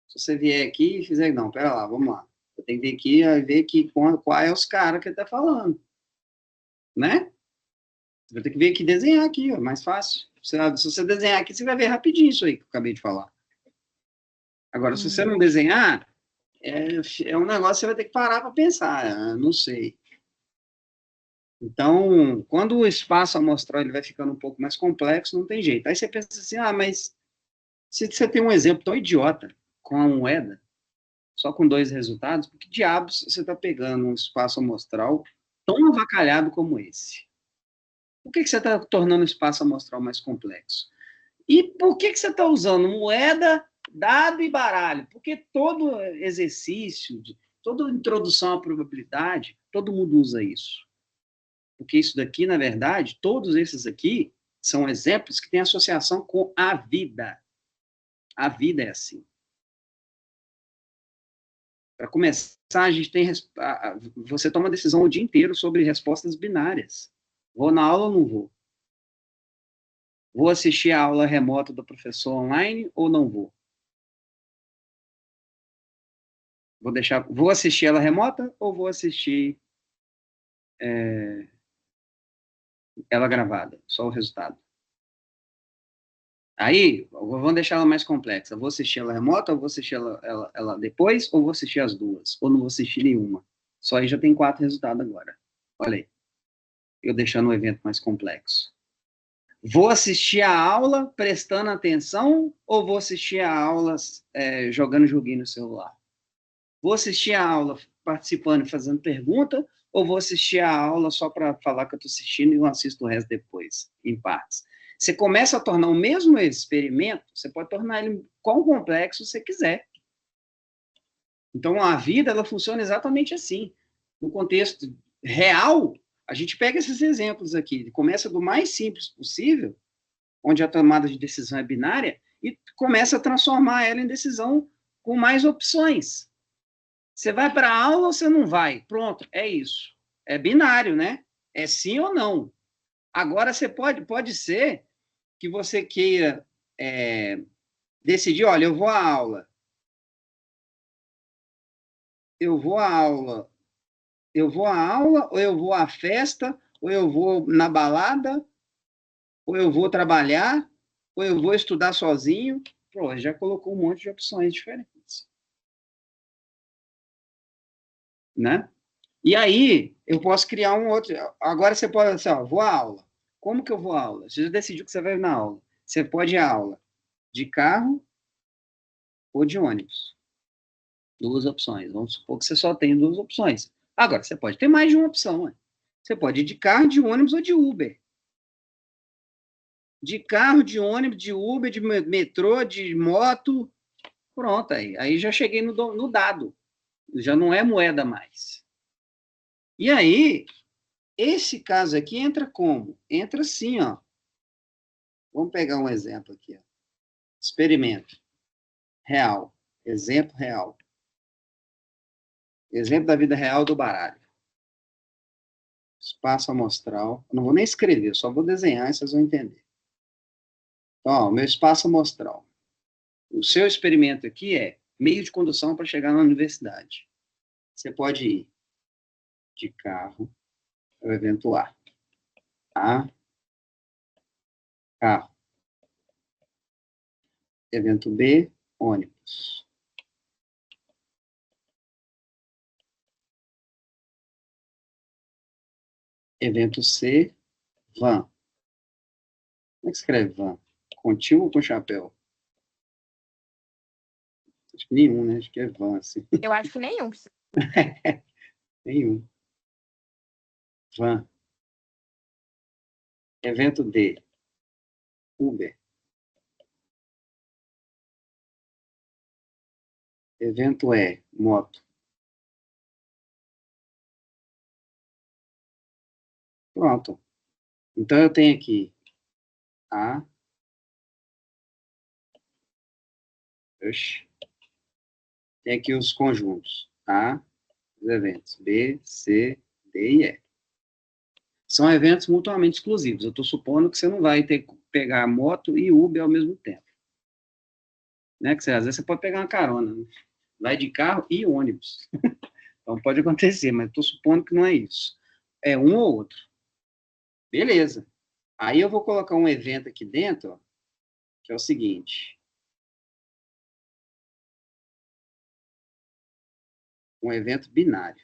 se você vier aqui e fizer... Não, pera lá, vamos lá. Eu tenho que vir aqui e ver que, qual é os caras que ele tá falando. Né? Você vai ter que vir aqui e desenhar aqui, ó, mais fácil. Se você desenhar aqui, você vai ver rapidinho isso aí que eu acabei de falar. Agora, se você não desenhar, é um negócio que você vai ter que parar para pensar. Não sei. Então, quando o espaço amostral ele vai ficando um pouco mais complexo, não tem jeito. Aí você pensa assim, mas se você tem um exemplo tão idiota com a moeda, só com 2 resultados, por que diabos você está pegando um espaço amostral tão avacalhado como esse? Por que você está tornando o espaço amostral mais complexo? E por que você está usando moeda, dado e baralho? Porque todo exercício, toda introdução à probabilidade, todo mundo usa isso. Porque isso daqui, na verdade, todos esses aqui são exemplos que têm associação com a vida. A vida é assim. Para começar, a gente tem... Você toma decisão o dia inteiro sobre respostas binárias. Vou na aula ou não vou? Vou assistir a aula remota do professor online ou não vou? Vou assistir ela remota ou vou assistir ela gravada? Só o resultado. Aí, vamos deixar ela mais complexa. Vou assistir ela remota ou vou assistir ela depois ou vou assistir as duas? Ou não vou assistir nenhuma? Só aí já tem 4 resultados agora. Olha aí. Eu deixando o evento mais complexo. Vou assistir a aula prestando atenção ou vou assistir a aula jogando joguinho no celular? Vou assistir a aula participando e fazendo pergunta ou vou assistir a aula só para falar que eu estou assistindo e eu assisto o resto depois, em partes? Você começa a tornar o mesmo experimento, você pode tornar ele quão complexo você quiser. Então, a vida, ela funciona exatamente assim. No contexto real, a gente pega esses exemplos aqui, começa do mais simples possível, onde a tomada de decisão é binária, e começa a transformar ela em decisão com mais opções. Você vai para a aula ou você não vai? Pronto, é isso. É binário, né? É sim ou não. Agora, você pode ser que você queira decidir, olha, eu vou à aula, ou eu vou à festa, ou eu vou na balada, ou eu vou trabalhar, ou eu vou estudar sozinho. Pô, já colocou um monte de opções diferentes, né? E aí, eu posso criar um outro. Agora você pode, assim, ó, vou à aula. Como que eu vou à aula? Você já decidiu que você vai na aula. Você pode ir à aula de carro ou de ônibus. Duas opções. Vamos supor que você só tem duas opções. Agora, você pode ter mais de uma opção. Né? Você pode ir de carro, de ônibus ou de Uber. De carro, de ônibus, de Uber, de metrô, de moto. Pronto, aí já cheguei no dado. Já não é moeda mais. E aí, esse caso aqui entra como? Entra assim, ó. Vamos pegar um exemplo aqui. Ó. Experimento real. Exemplo real. Exemplo da vida real do baralho. Espaço amostral. Não vou nem escrever, só vou desenhar e vocês vão entender. Então, ó, o meu espaço amostral. O seu experimento aqui é meio de condução para chegar na universidade. Você pode ir de carro, é o evento A. A, carro. Evento B, ônibus. Evento C, van. Como é que escreve van? Com tio ou com chapéu? Acho que nenhum, né? Acho que é van, assim. Eu acho que nenhum. Nenhum. Van. Evento D, Uber. Evento E, moto. Pronto. Então, eu tenho aqui A. Oxi. Tem aqui os conjuntos. A, os eventos. B, C, D e E. São eventos mutuamente exclusivos. Eu estou supondo que você não vai ter que pegar moto e Uber ao mesmo tempo. Né? Que às vezes você pode pegar uma carona. Né? Vai de carro e ônibus. Então pode acontecer, mas estou supondo que não é isso. É um ou outro. Beleza. Aí eu vou colocar um evento aqui dentro, ó, que é o seguinte. Um evento binário.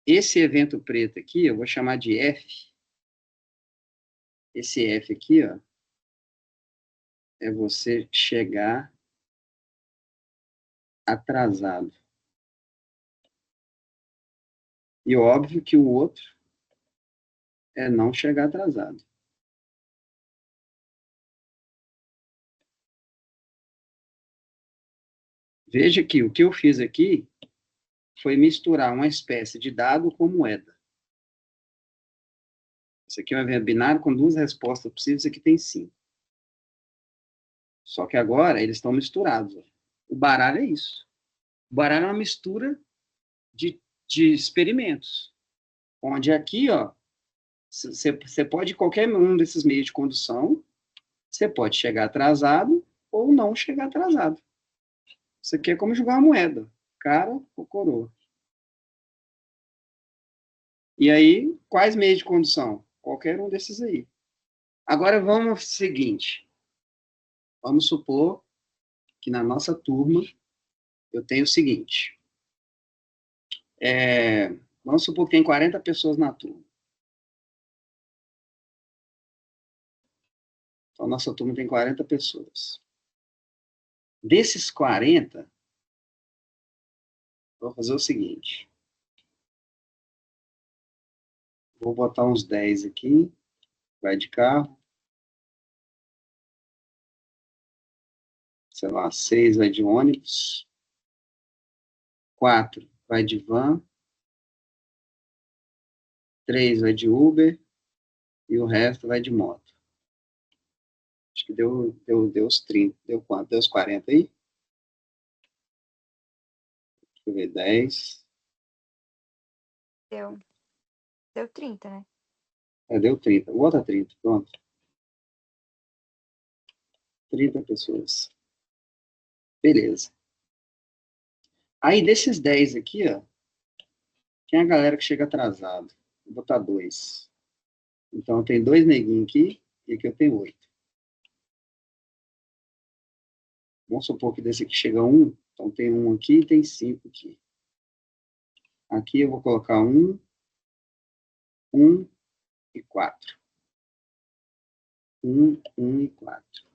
Esse evento preto aqui, eu vou chamar de F. Esse F aqui, ó, é você chegar atrasado. E óbvio que o outro é não chegar atrasado. Veja que o que eu fiz aqui foi misturar uma espécie de dado com moeda. Isso aqui é um evento binário com duas respostas possíveis, aqui tem 5. Só que agora eles estão misturados. Ó. O baralho é isso. O baralho é uma mistura de experimentos. Onde aqui, ó, você pode, qualquer um desses meios de condução, você pode chegar atrasado ou não chegar atrasado. Isso aqui é como jogar uma moeda. Cara ou coroa. E aí, quais meios de condução? Qualquer um desses aí. Agora vamos ao seguinte. Vamos supor que na nossa turma eu tenho o seguinte. Vamos supor que tem 40 pessoas na turma. Então, a nossa turma tem 40 pessoas. Desses 40, vou fazer o seguinte. Vou botar uns 10 aqui. Vai de carro. sei lá, 6 vai de ônibus, 4 vai de van, 3 vai de Uber e o resto vai de moto. Acho que deu os 30. Deu quanto? Deu os 40 aí? Deixa eu ver, 10. Deu 30, né? Deu 30. Bota 30, pronto. 30 pessoas. Beleza. Aí, desses 10 aqui, ó, tem a galera que chega atrasado. Vou botar 2. Então, tem 2 neguinhos aqui e aqui eu tenho 8. Vamos supor que desse aqui chega 1. Então, tem 1 aqui e tem 5 aqui. Aqui eu vou colocar 1, 1 e 4. 1, 1 e 4.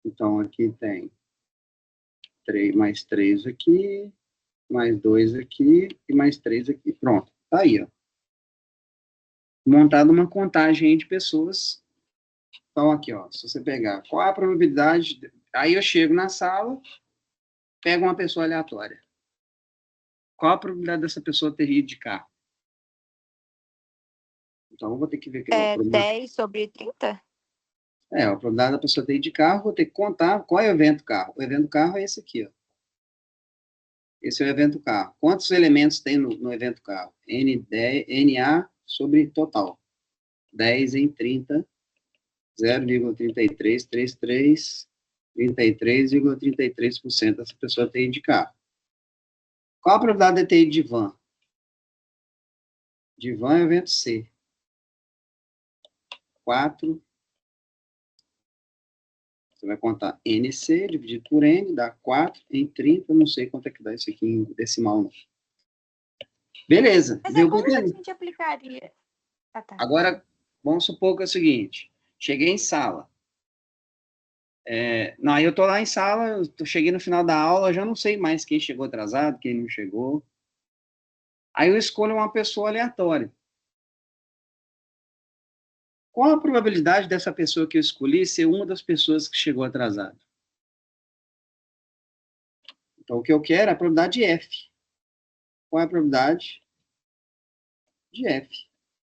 Então, aqui tem 3, mais 3 aqui, mais 2 aqui e mais 3 aqui. Pronto, tá aí, ó. Montado uma contagem aí de pessoas. Então, aqui, ó, se você pegar, qual é a probabilidade... Aí eu chego na sala, pego uma pessoa aleatória. Qual a probabilidade dessa pessoa ter ido de carro? Então, eu vou ter que ver aqui. É 10 sobre 30? A probabilidade da pessoa ter ido de carro, vou ter que contar qual é o evento carro. O evento carro é esse aqui, ó. Esse é o evento carro. Quantos elementos tem no evento carro? NA sobre total. 10 em 30, 0,3333, 33,33% dessa pessoa ter ido de carro. Qual a probabilidade de ter ido de van? De van é o evento C. 4. Você vai contar NC dividido por N, dá 4 em 30, não sei quanto é que dá isso aqui em decimal, não. Beleza. Mas Deu como pra que a entender? gente aplicaria? Ah, tá. Agora, vamos supor que é o seguinte, cheguei em sala. Não, aí eu tô lá em sala, cheguei no final da aula, já não sei mais quem chegou atrasado, quem não chegou. Aí eu escolho uma pessoa aleatória. Qual a probabilidade dessa pessoa que eu escolhi ser uma das pessoas que chegou atrasada? Então, o que eu quero é a probabilidade de F. Qual é a probabilidade de F?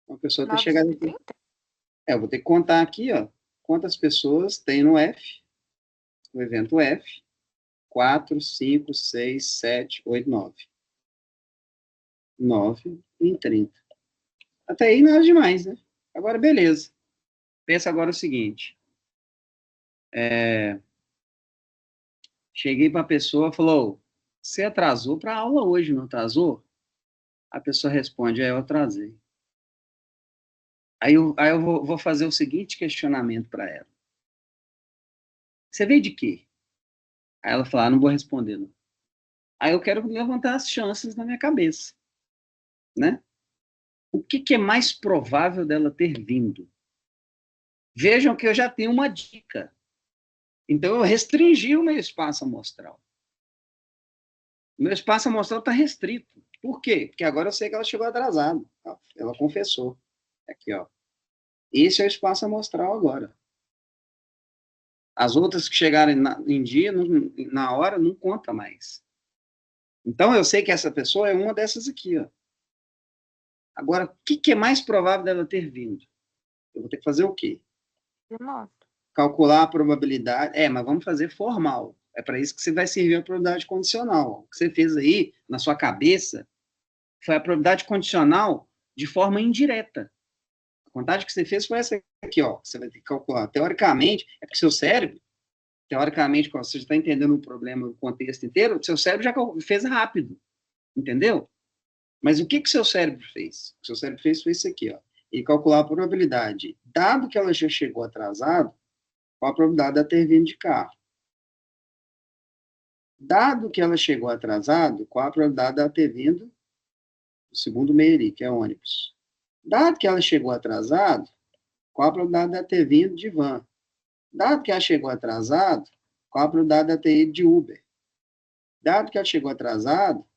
Uma pessoa ter 9 chegado sobre aqui. 30? Eu vou ter que contar aqui, ó, quantas pessoas tem no F, no evento F. 4, 5, 6, 7, 8, 9. 9 em 30. Até aí nada demais, né? Agora, beleza. Pensa agora o seguinte. Cheguei para a pessoa e falou, você atrasou para a aula hoje, não atrasou? A pessoa responde, eu atrasei. Aí eu vou fazer o seguinte questionamento para ela. Você veio de quê? Aí ela fala, não vou responder, não. Aí eu quero levantar as chances na minha cabeça, né? O que é mais provável dela ter vindo? Vejam que eu já tenho uma dica. Então, eu restringi o meu espaço amostral. O meu espaço amostral está restrito. Por quê? Porque agora eu sei que ela chegou atrasada. Ela confessou. Aqui, ó. Esse é o espaço amostral agora. As outras que chegarem em dia, na hora, não conta mais. Então, eu sei que essa pessoa é uma dessas aqui, ó. Agora, o que é mais provável dela ter vindo? Eu vou ter que fazer o quê? Nossa. Calcular a probabilidade. Mas vamos fazer formal. É para isso que você vai servir a probabilidade condicional. O que você fez aí, na sua cabeça, foi a probabilidade condicional de forma indireta. A contagem que você fez foi essa aqui, ó. Você vai ter que calcular. Teoricamente, é porque seu cérebro, teoricamente, quando você já está entendendo o problema, o contexto inteiro, seu cérebro já fez rápido. Entendeu? Mas o que seu cérebro fez? O que seu cérebro fez foi isso aqui, ó. E calcular a probabilidade. Dado que ela já chegou atrasado, qual a probabilidade de ela ter vindo de carro? Dado que ela chegou atrasado, qual a probabilidade de ela ter vindo do segundo meio ali, que é ônibus? Dado que ela chegou atrasado, qual a probabilidade de ela ter vindo de van? Dado que ela chegou atrasado, qual a probabilidade de ela ter ido de Uber? Dado que ela chegou atrasado,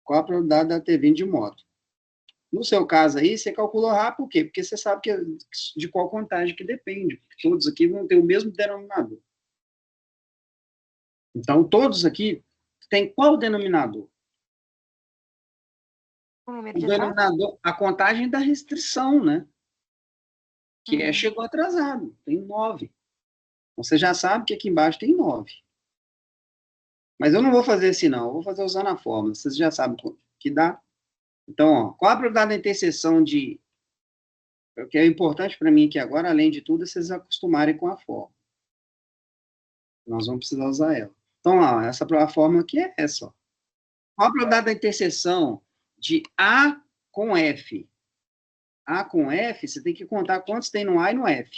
qual a probabilidade de ela ter vindo de moto? No seu caso aí, você calculou rápido, por quê? Porque você sabe que de qual contagem que depende. Todos aqui vão ter o mesmo denominador. Então, todos aqui têm qual denominador? O número O de atraso? denominador, a contagem da restrição, né? Que Uhum. chegou atrasado, tem 9. Você já sabe que aqui embaixo tem 9. Mas eu não vou fazer assim, não. Eu vou fazer usando a fórmula. Vocês já sabem que dá. Então, ó, qual a probabilidade da interseção de... O que é importante para mim aqui agora, além de tudo, é vocês acostumarem com a fórmula. Nós vamos precisar usar ela. Então, ó, essa fórmula aqui é essa. Ó. Qual a probabilidade da interseção de A com F? A com F, você tem que contar quantos tem no A e no F.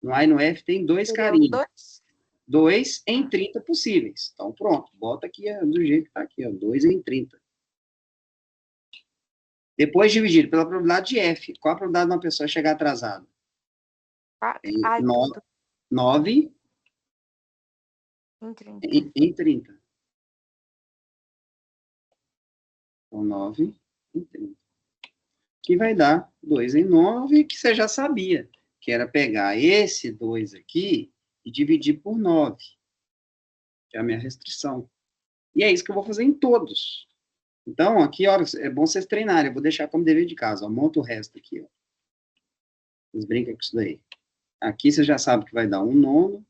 No A e no F tem 2 Seria o carinhos. 2? 2 em 30 possíveis. Então, pronto. Bota aqui do jeito que está aqui. Ó, 2 em 30. Depois dividido pela probabilidade de F. Qual a probabilidade de uma pessoa chegar atrasada? Ai, tudo. 9 Em 30. em 30. Então, 9 em 30. Que vai dar 2 em 9, que você já sabia. Que era pegar esse 2 aqui e dividir por 9. Que é a minha restrição. E é isso que eu vou fazer em todos. Então, aqui, ó, é bom vocês treinarem. Eu vou deixar como dever de casa. Ó, monta o resto aqui. Ó. Vocês brincam com isso daí. Aqui você já sabe que vai dar 1 nono.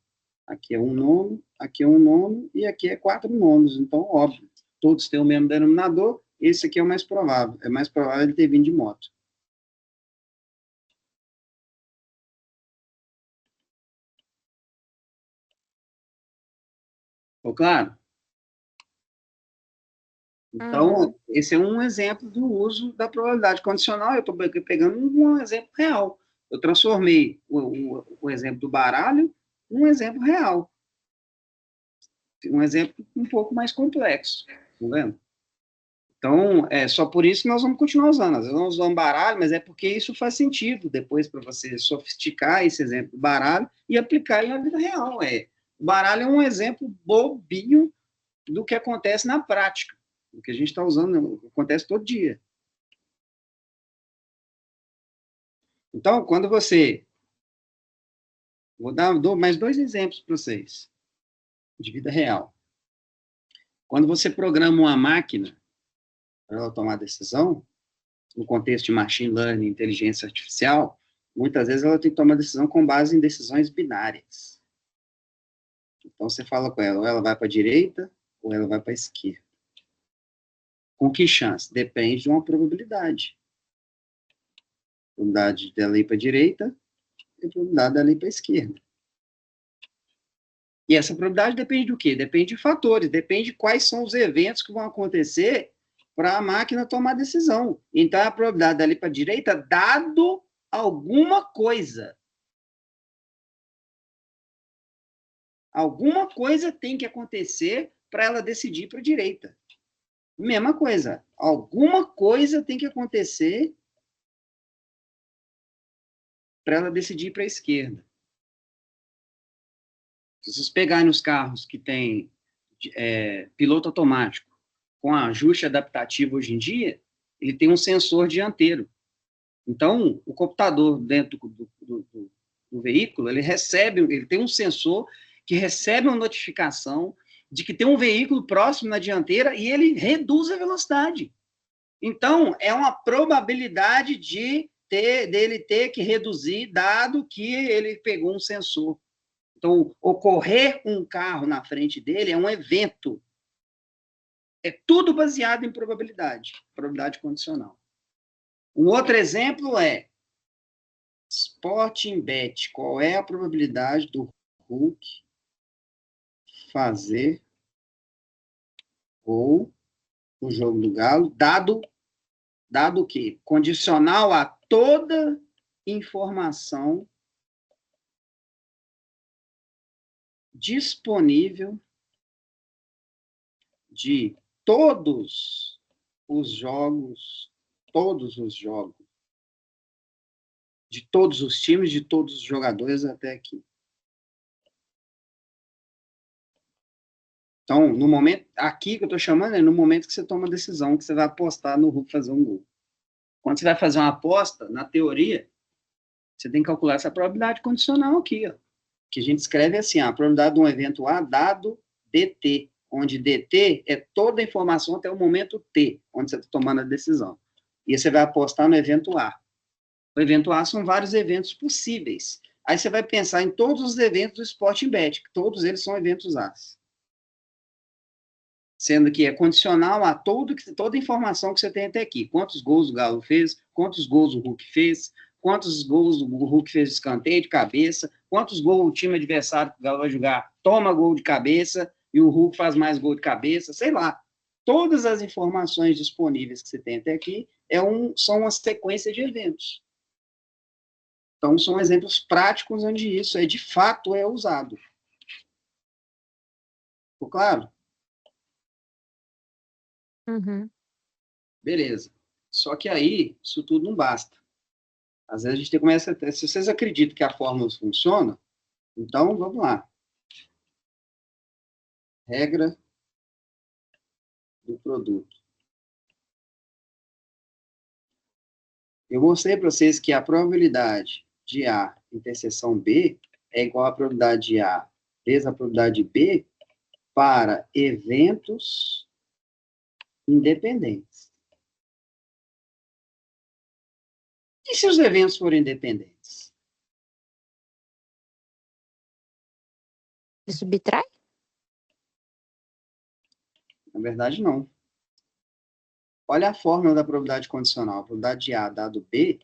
Aqui é 1 nono. Aqui é 1 nono. E aqui é 4 nonos. Então, óbvio. Todos têm o mesmo denominador. Esse aqui é o mais provável. É mais provável ele ter vindo de moto. Ficou claro? Então, esse é um exemplo do uso da probabilidade condicional. Eu estou pegando um exemplo real. Eu transformei o exemplo do baralho num exemplo real. Um exemplo um pouco mais complexo. Tá vendo? Então, é só por isso que nós vamos continuar usando. Às vezes nós usamos baralho, mas é porque isso faz sentido depois para você sofisticar esse exemplo do baralho e aplicar ele na vida real. O baralho é um exemplo bobinho do que acontece na prática. O que a gente está usando acontece todo dia. Então, quando você... Dou mais 2 exemplos para vocês, de vida real. Quando você programa uma máquina para ela tomar decisão, no contexto de machine learning, inteligência artificial, muitas vezes ela tem que tomar decisão com base em decisões binárias. Então, você fala com ela, ou ela vai para a direita, ou ela vai para a esquerda. Com que chance? Depende de uma probabilidade. A probabilidade dela ir para a direita e a probabilidade dela ir para a esquerda. E essa probabilidade depende do quê? Depende de fatores, depende de quais são os eventos que vão acontecer para a máquina tomar decisão. Então, a probabilidade dela ir para a direita, dado alguma coisa. Alguma coisa tem que acontecer para ela decidir para a direita. Mesma coisa. Alguma coisa tem que acontecer para ela decidir para a esquerda. Se vocês pegarem os carros que tem piloto automático com ajuste adaptativo hoje em dia, ele tem um sensor dianteiro. Então, o computador dentro do veículo, ele tem um sensor que recebe uma notificação de que tem um veículo próximo na dianteira e ele reduz a velocidade. Então, é uma probabilidade dele ter que reduzir, dado que ele pegou um sensor. Então, ocorrer um carro na frente dele é um evento. É tudo baseado em probabilidade condicional. Um outro exemplo é Sporting Bet. Qual é a probabilidade do Hulk fazer gol no jogo do Galo, dado o quê? Condicional a toda informação disponível de todos os jogos, de todos os times, de todos os jogadores até aqui. Então, no momento, aqui que eu estou chamando é no momento que você toma a decisão, que você vai apostar no Hulk fazer um gol. Quando você vai fazer uma aposta, na teoria, você tem que calcular essa probabilidade condicional aqui, ó, que a gente escreve assim, a probabilidade de um evento A dado dt, onde dt é toda a informação até o momento t, onde você está tomando a decisão. E você vai apostar no evento A. O evento A são vários eventos possíveis. Aí você vai pensar em todos os eventos do Sporting Bet, que todos eles são eventos A. Sendo que é condicional a toda a informação que você tem até aqui. Quantos gols o Galo fez, quantos gols o Hulk fez, quantos gols o Hulk fez de escanteio, de cabeça, quantos gols o time adversário que o Galo vai jogar toma gol de cabeça e o Hulk faz mais gol de cabeça, sei lá. Todas as informações disponíveis que você tem até aqui são uma sequência de eventos. Então, são exemplos práticos onde isso de fato é usado. Ficou claro? Uhum. Beleza. Só que aí, isso tudo não basta. Às vezes a gente começa a... Se vocês acreditam que a fórmula funciona, então vamos lá. Regra do produto. Eu mostrei para vocês que a probabilidade de A interseção B é igual à probabilidade de A vezes a probabilidade de B para eventos independentes. E se os eventos forem independentes? Subtrai? Na verdade, não. Olha a fórmula da probabilidade condicional. A probabilidade de A dado B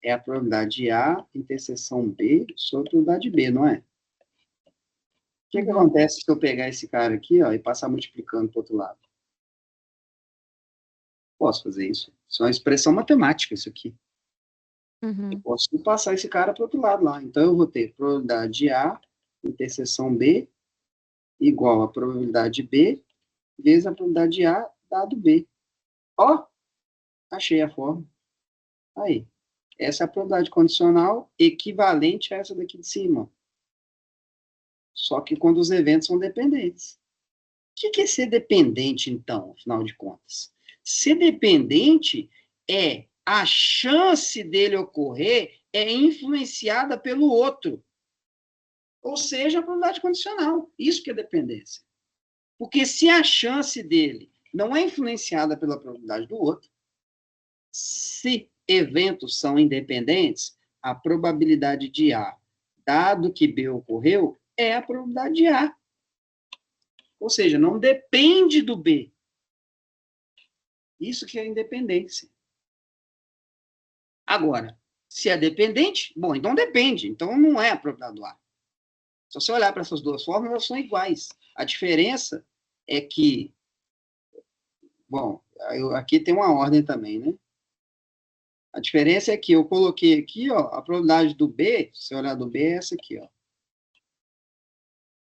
é a probabilidade de A interseção B sobre a probabilidade de B, não é? O que acontece se eu pegar esse cara aqui, ó, e passar multiplicando para o outro lado? Posso fazer isso. Isso é uma expressão matemática, isso aqui. Eu posso passar esse cara para o outro lado lá. Então, eu vou ter probabilidade de A interseção B igual a probabilidade de B vezes a probabilidade de A dado B. Ó, achei a fórmula. Aí. Essa é a probabilidade condicional equivalente a essa daqui de cima. Só que quando os eventos são dependentes. O que é ser dependente, então, afinal de contas? Ser dependente é a chance dele ocorrer é influenciada pelo outro. Ou seja, a probabilidade condicional. Isso que é dependência. Porque se a chance dele não é influenciada pela probabilidade do outro, se eventos são independentes, a probabilidade de A, dado que B ocorreu, é a probabilidade de A. Ou seja, não depende do B. Isso que é independência. Agora, se é dependente, bom, então depende. Então não é a probabilidade do A. Se você olhar para essas duas fórmulas, elas são iguais. A diferença é que, bom, aqui tem uma ordem também, né? A diferença é que eu coloquei aqui, ó, a probabilidade do B, se você olhar do B, é essa aqui, ó. A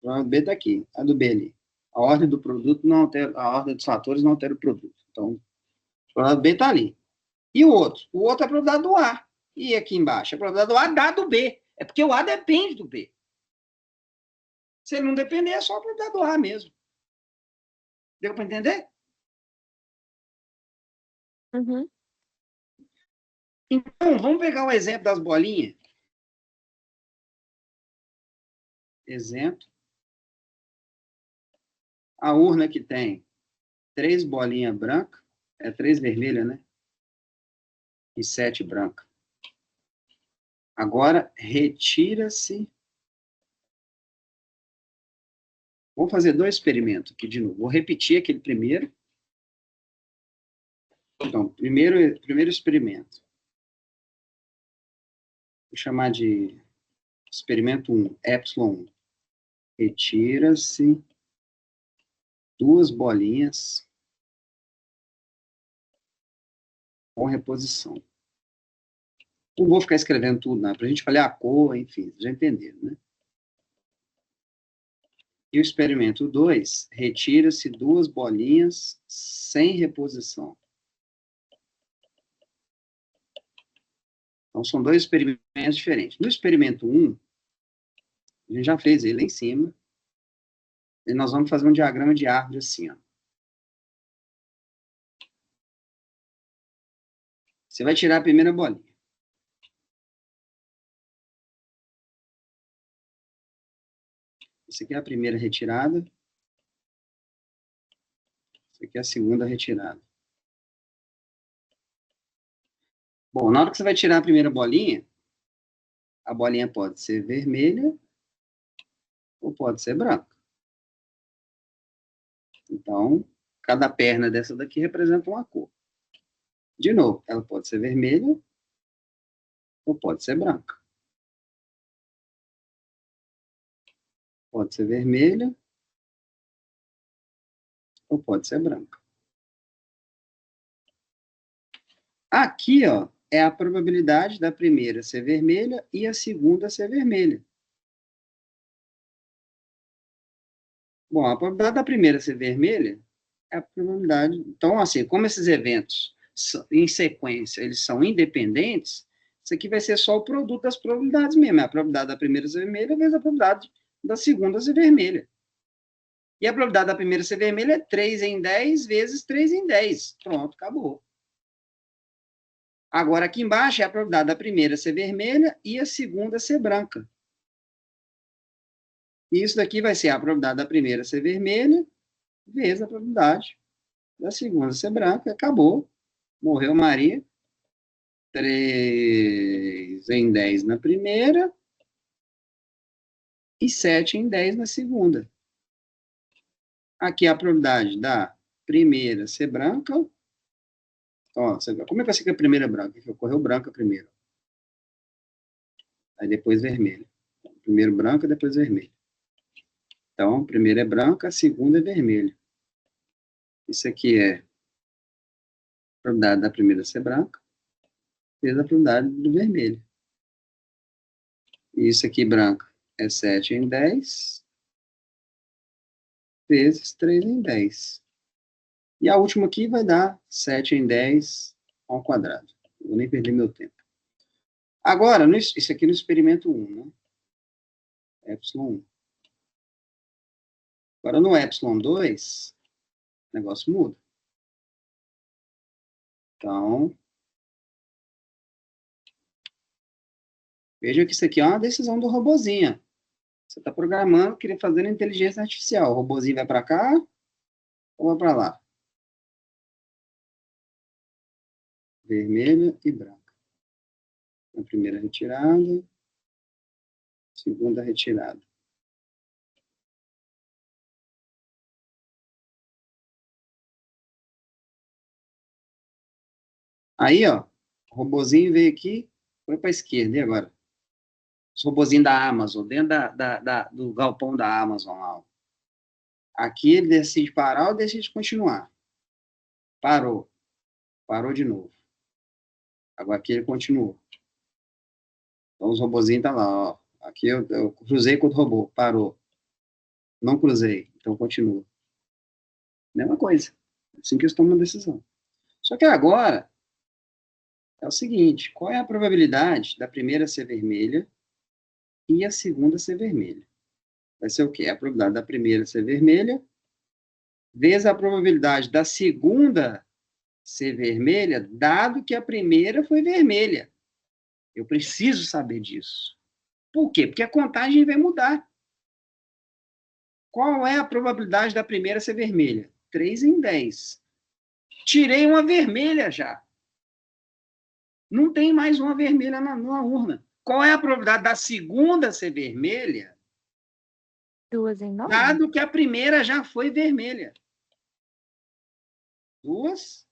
probabilidade do B está aqui, a do B ali. A ordem do produto não altera, a ordem dos fatores não altera o produto. Então, a probabilidade do B está ali. E o outro? O outro é a probabilidade do A. E aqui embaixo, a probabilidade do A dá do B. É porque o A depende do B. Se ele não depender, é só a probabilidade do A mesmo. Deu para entender? Uhum. Então, vamos pegar o exemplo das bolinhas. Exemplo. A urna que tem 3 bolinhas brancas, 3 vermelhas, né? E 7 brancas. Agora, retira-se. Vamos fazer 2 experimentos aqui de novo. Vou repetir aquele primeiro. Então, primeiro experimento. Vou chamar de experimento 1, epsilon 1. Retira-se 2 bolinhas com reposição. Não vou ficar escrevendo tudo, não. Para a gente falar a cor, enfim, já entenderam, né? E o experimento 2, retira-se 2 bolinhas sem reposição. Então, são 2 experimentos diferentes. No experimento 1, a gente já fez ele lá em cima, e nós vamos fazer um diagrama de árvore assim, ó. Você vai tirar a primeira bolinha. Essa aqui é a primeira retirada. Isso aqui é a segunda retirada. Bom, na hora que você vai tirar a primeira bolinha, a bolinha pode ser vermelha ou pode ser branca. Então, cada perna dessa daqui representa uma cor. De novo, ela pode ser vermelha ou pode ser branca. Pode ser vermelha ou pode ser branca. Aqui, ó, é a probabilidade da primeira ser vermelha e a segunda ser vermelha. Bom, a probabilidade da primeira ser vermelha é a probabilidade... Então, assim, como esses eventos em sequência, eles são independentes, isso aqui vai ser só o produto das probabilidades mesmo. É a probabilidade da primeira ser vermelha vezes a probabilidade da segunda ser vermelha. E a probabilidade da primeira ser vermelha é 3 em 10 vezes 3 em 10. Pronto, acabou. Agora, aqui embaixo é a probabilidade da primeira ser vermelha e a segunda ser branca. E isso daqui vai ser a probabilidade da primeira ser vermelha vezes a probabilidade da segunda ser branca. Acabou. Morreu Maria. 3 em 10 na primeira e 7 em 10 na segunda. Aqui a probabilidade da primeira ser branca. Ó, como é que vai ser que a primeira é branca? Que ocorreu branca primeiro. Aí depois vermelha. Primeiro branca, depois vermelha. Então, a primeira é branca, a segunda é vermelha. Isso aqui é a probabilidade da primeira ser branca, vezes a probabilidade do vermelho. E isso aqui, branca, é 7 em 10, vezes 3 em 10. E a última aqui vai dar 7 em 10 ao quadrado. Não vou nem perder meu tempo. Agora, isso aqui no experimento 1, né? Epsilon 1. Agora, no Epsilon 2, o negócio muda. Então, veja que isso aqui é uma decisão do robozinho. Você está programando, queria fazer inteligência artificial. O robozinho vai para cá ou vai para lá? Vermelha e branca. A primeira retirada, segunda retirada. Aí, ó, o robozinho veio aqui, foi para a esquerda. E agora? Os robozinhos da Amazon, dentro do galpão da Amazon lá. Ó. Aqui ele decide parar ou decide continuar? Parou. Parou de novo. Agora aqui ele continuou. Então os robozinhos estão lá, ó. Aqui eu cruzei com o robô, parou. Não cruzei, então continua. Mesma coisa. Assim que eles tomam uma decisão. Só que agora é o seguinte, qual é a probabilidade da primeira ser vermelha e a segunda ser vermelha? Vai ser o quê? A probabilidade da primeira ser vermelha vezes a probabilidade da segunda ser vermelha, dado que a primeira foi vermelha. Eu preciso saber disso. Por quê? Porque a contagem vai mudar. Qual é a probabilidade da primeira ser vermelha? 3 em 10. Tirei uma vermelha já. Não tem mais uma vermelha na urna. Qual é a probabilidade da segunda ser vermelha? 2 em 9? Dado que a primeira já foi vermelha. 2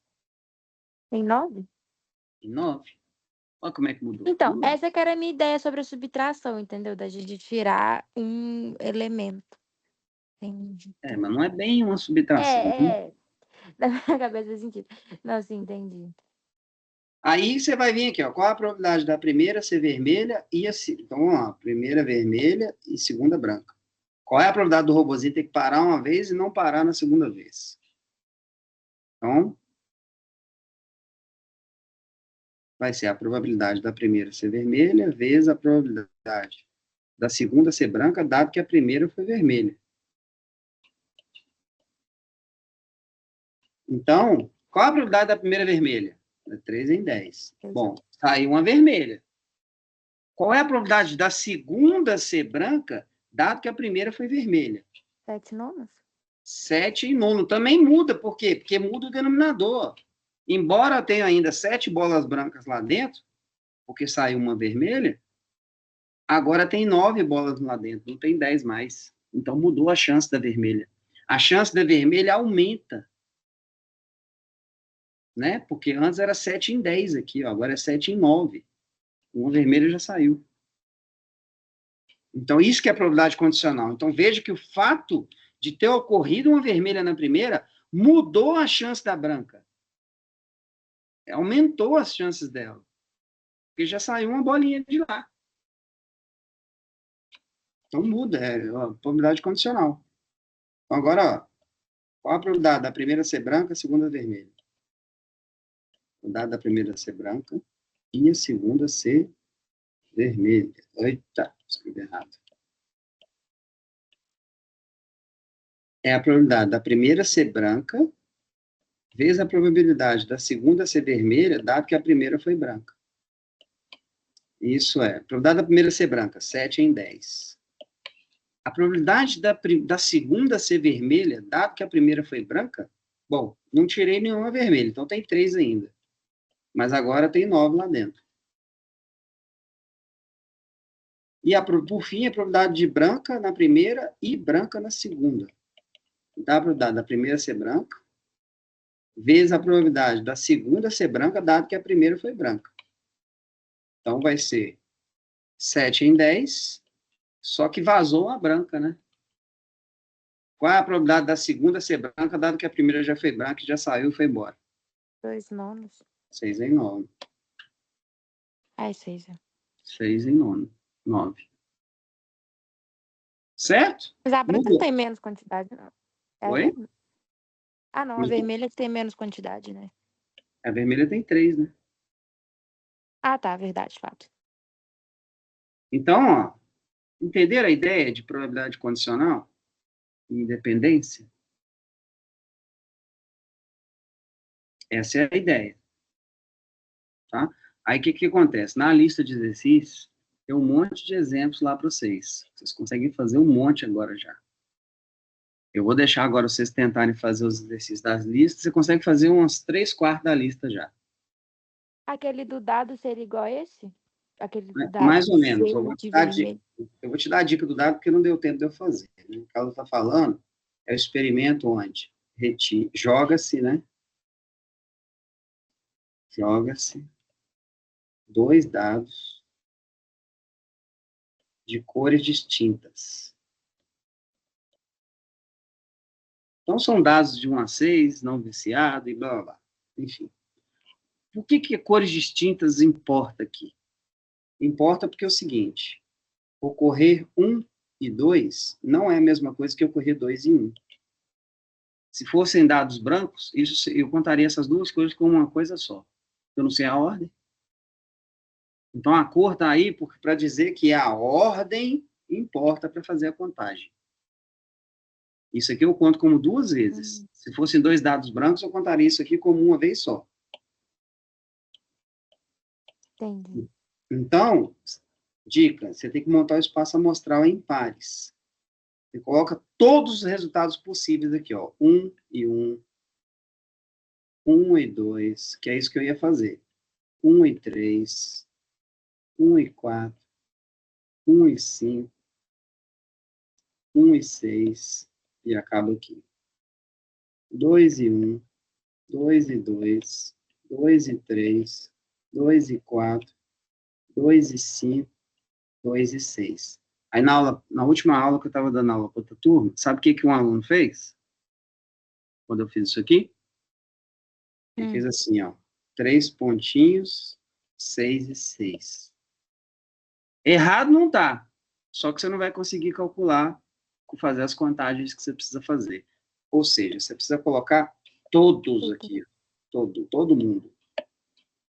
em 9? e 9. Olha como é que mudou. Então, essa que era a minha ideia sobre a subtração, entendeu? Da gente tirar um elemento. Entendi. Mas não é bem uma subtração. É. Na minha cabeça faz sentido. Não, sim, entendi. Aí você vai vir aqui, ó. Qual a probabilidade da primeira ser vermelha e a segunda? Então, vamos lá. Primeira vermelha e segunda branca. Qual é a probabilidade do robozinho ter que parar uma vez e não parar na segunda vez? Então, vai ser a probabilidade da primeira ser vermelha vezes a probabilidade da segunda ser branca, dado que a primeira foi vermelha. Então, qual a probabilidade da primeira vermelha? É 3 em 10. Bom, saiu uma vermelha. Qual é a probabilidade da segunda ser branca, dado que a primeira foi vermelha? 7 nonas? 7 e nono. Também muda, por quê? Porque muda o denominador. Embora tenha ainda 7 bolas brancas lá dentro, porque saiu uma vermelha, agora tem 9 bolas lá dentro, não tem 10 mais. Então mudou a chance da vermelha. A chance da vermelha aumenta, né? Porque antes era 7 em 10 aqui, ó, agora é 7 em 9. Uma vermelha já saiu. Então, isso que é probabilidade condicional. Então, veja que o fato de ter ocorrido uma vermelha na primeira mudou a chance da branca. Aumentou as chances dela. Porque já saiu uma bolinha de lá. Então, muda. É a probabilidade condicional. Então, agora, ó, qual a probabilidade da primeira ser branca, a segunda vermelha? A probabilidade da primeira ser branca e a segunda ser vermelha. Eita, escrevi errado. É a probabilidade da primeira ser branca vezes a probabilidade da segunda ser vermelha, dado que a primeira foi branca. Isso é, a probabilidade da primeira ser branca, 7 em 10. A probabilidade da segunda ser vermelha, dado que a primeira foi branca, bom, não tirei nenhuma vermelha, então tem 3 ainda. Mas agora tem 9 lá dentro. E, por fim, a probabilidade de branca na primeira e branca na segunda. Dá a probabilidade da primeira ser branca, vezes a probabilidade da segunda ser branca, dado que a primeira foi branca. Então, vai ser 7 em 10, só que vazou uma branca, né? Qual é a probabilidade da segunda ser branca, dado que a primeira já foi branca, já saiu e foi embora? 2 nonos. 6 em 9. É 6. 6 em 9. 9. Certo? Mas a branca não Mudou. tem menos quantidade, não. Oi? Ah, não, a vermelha tem menos quantidade, né? A vermelha tem 3, né? Ah, tá, verdade, fato. Então, ó, entenderam a ideia de probabilidade condicional e independência? Essa é a ideia. Tá? Aí, o que acontece? Na lista de exercícios, tem um monte de exemplos lá para vocês. Vocês conseguem fazer um monte agora já. Eu vou deixar agora vocês tentarem fazer os exercícios das listas. Você consegue fazer umas 3/4 da lista já. Aquele do dado seria igual a esse? Aquele do dado Mais ou menos. Eu vou verde te e dar vermelho. eu vou te dar a dica do dado porque não deu tempo de eu fazer. Né? O que ela está falando é o experimento onde joga-se, né? Joga-se 2 dados de cores distintas. Então, são dados de 1 a 6, não viciado e blá, blá, blá. Enfim. Por que cores distintas importa aqui? Importa porque é o seguinte, ocorrer 1 e 2 não é a mesma coisa que ocorrer 2 e 1. Se fossem dados brancos, eu contaria essas duas coisas como uma coisa só. Eu não sei a ordem. Então, a cor está aí para dizer que a ordem importa para fazer a contagem. Isso aqui eu conto como 2 vezes. Se fossem 2 dados brancos, eu contaria isso aqui como uma vez só. Entendi. Então, dica, você tem que montar o espaço amostral em pares. Você coloca todos os resultados possíveis aqui, ó. 1 e 1. 1 e 2, que é isso que eu ia fazer. 1 e 3. 1 e 4. 1 e 5. 1 e 6. E acaba aqui. 2 e 1. 2 e 2. 2 e 3. 2 e 4. 2 e 5. 2 e 6. Aí na última aula que eu estava dando aula para outra turma, sabe o que um aluno fez? Quando eu fiz isso aqui? Ele fez assim, ó. 3 pontinhos, 6 e 6. Errado não tá. Só que você não vai conseguir calcular, fazer as contagens que você precisa fazer. Ou seja, você precisa colocar todos aqui. Todo mundo.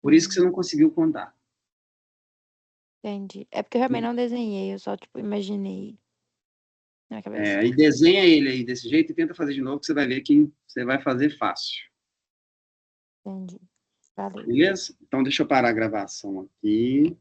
Por isso que você não conseguiu contar. Entendi. É porque eu realmente não desenhei, eu só, tipo, imaginei na cabeça. E desenha ele aí desse jeito e tenta fazer de novo, que você vai ver que você vai fazer fácil. Entendi. Valeu. Beleza? Então, deixa eu parar a gravação aqui.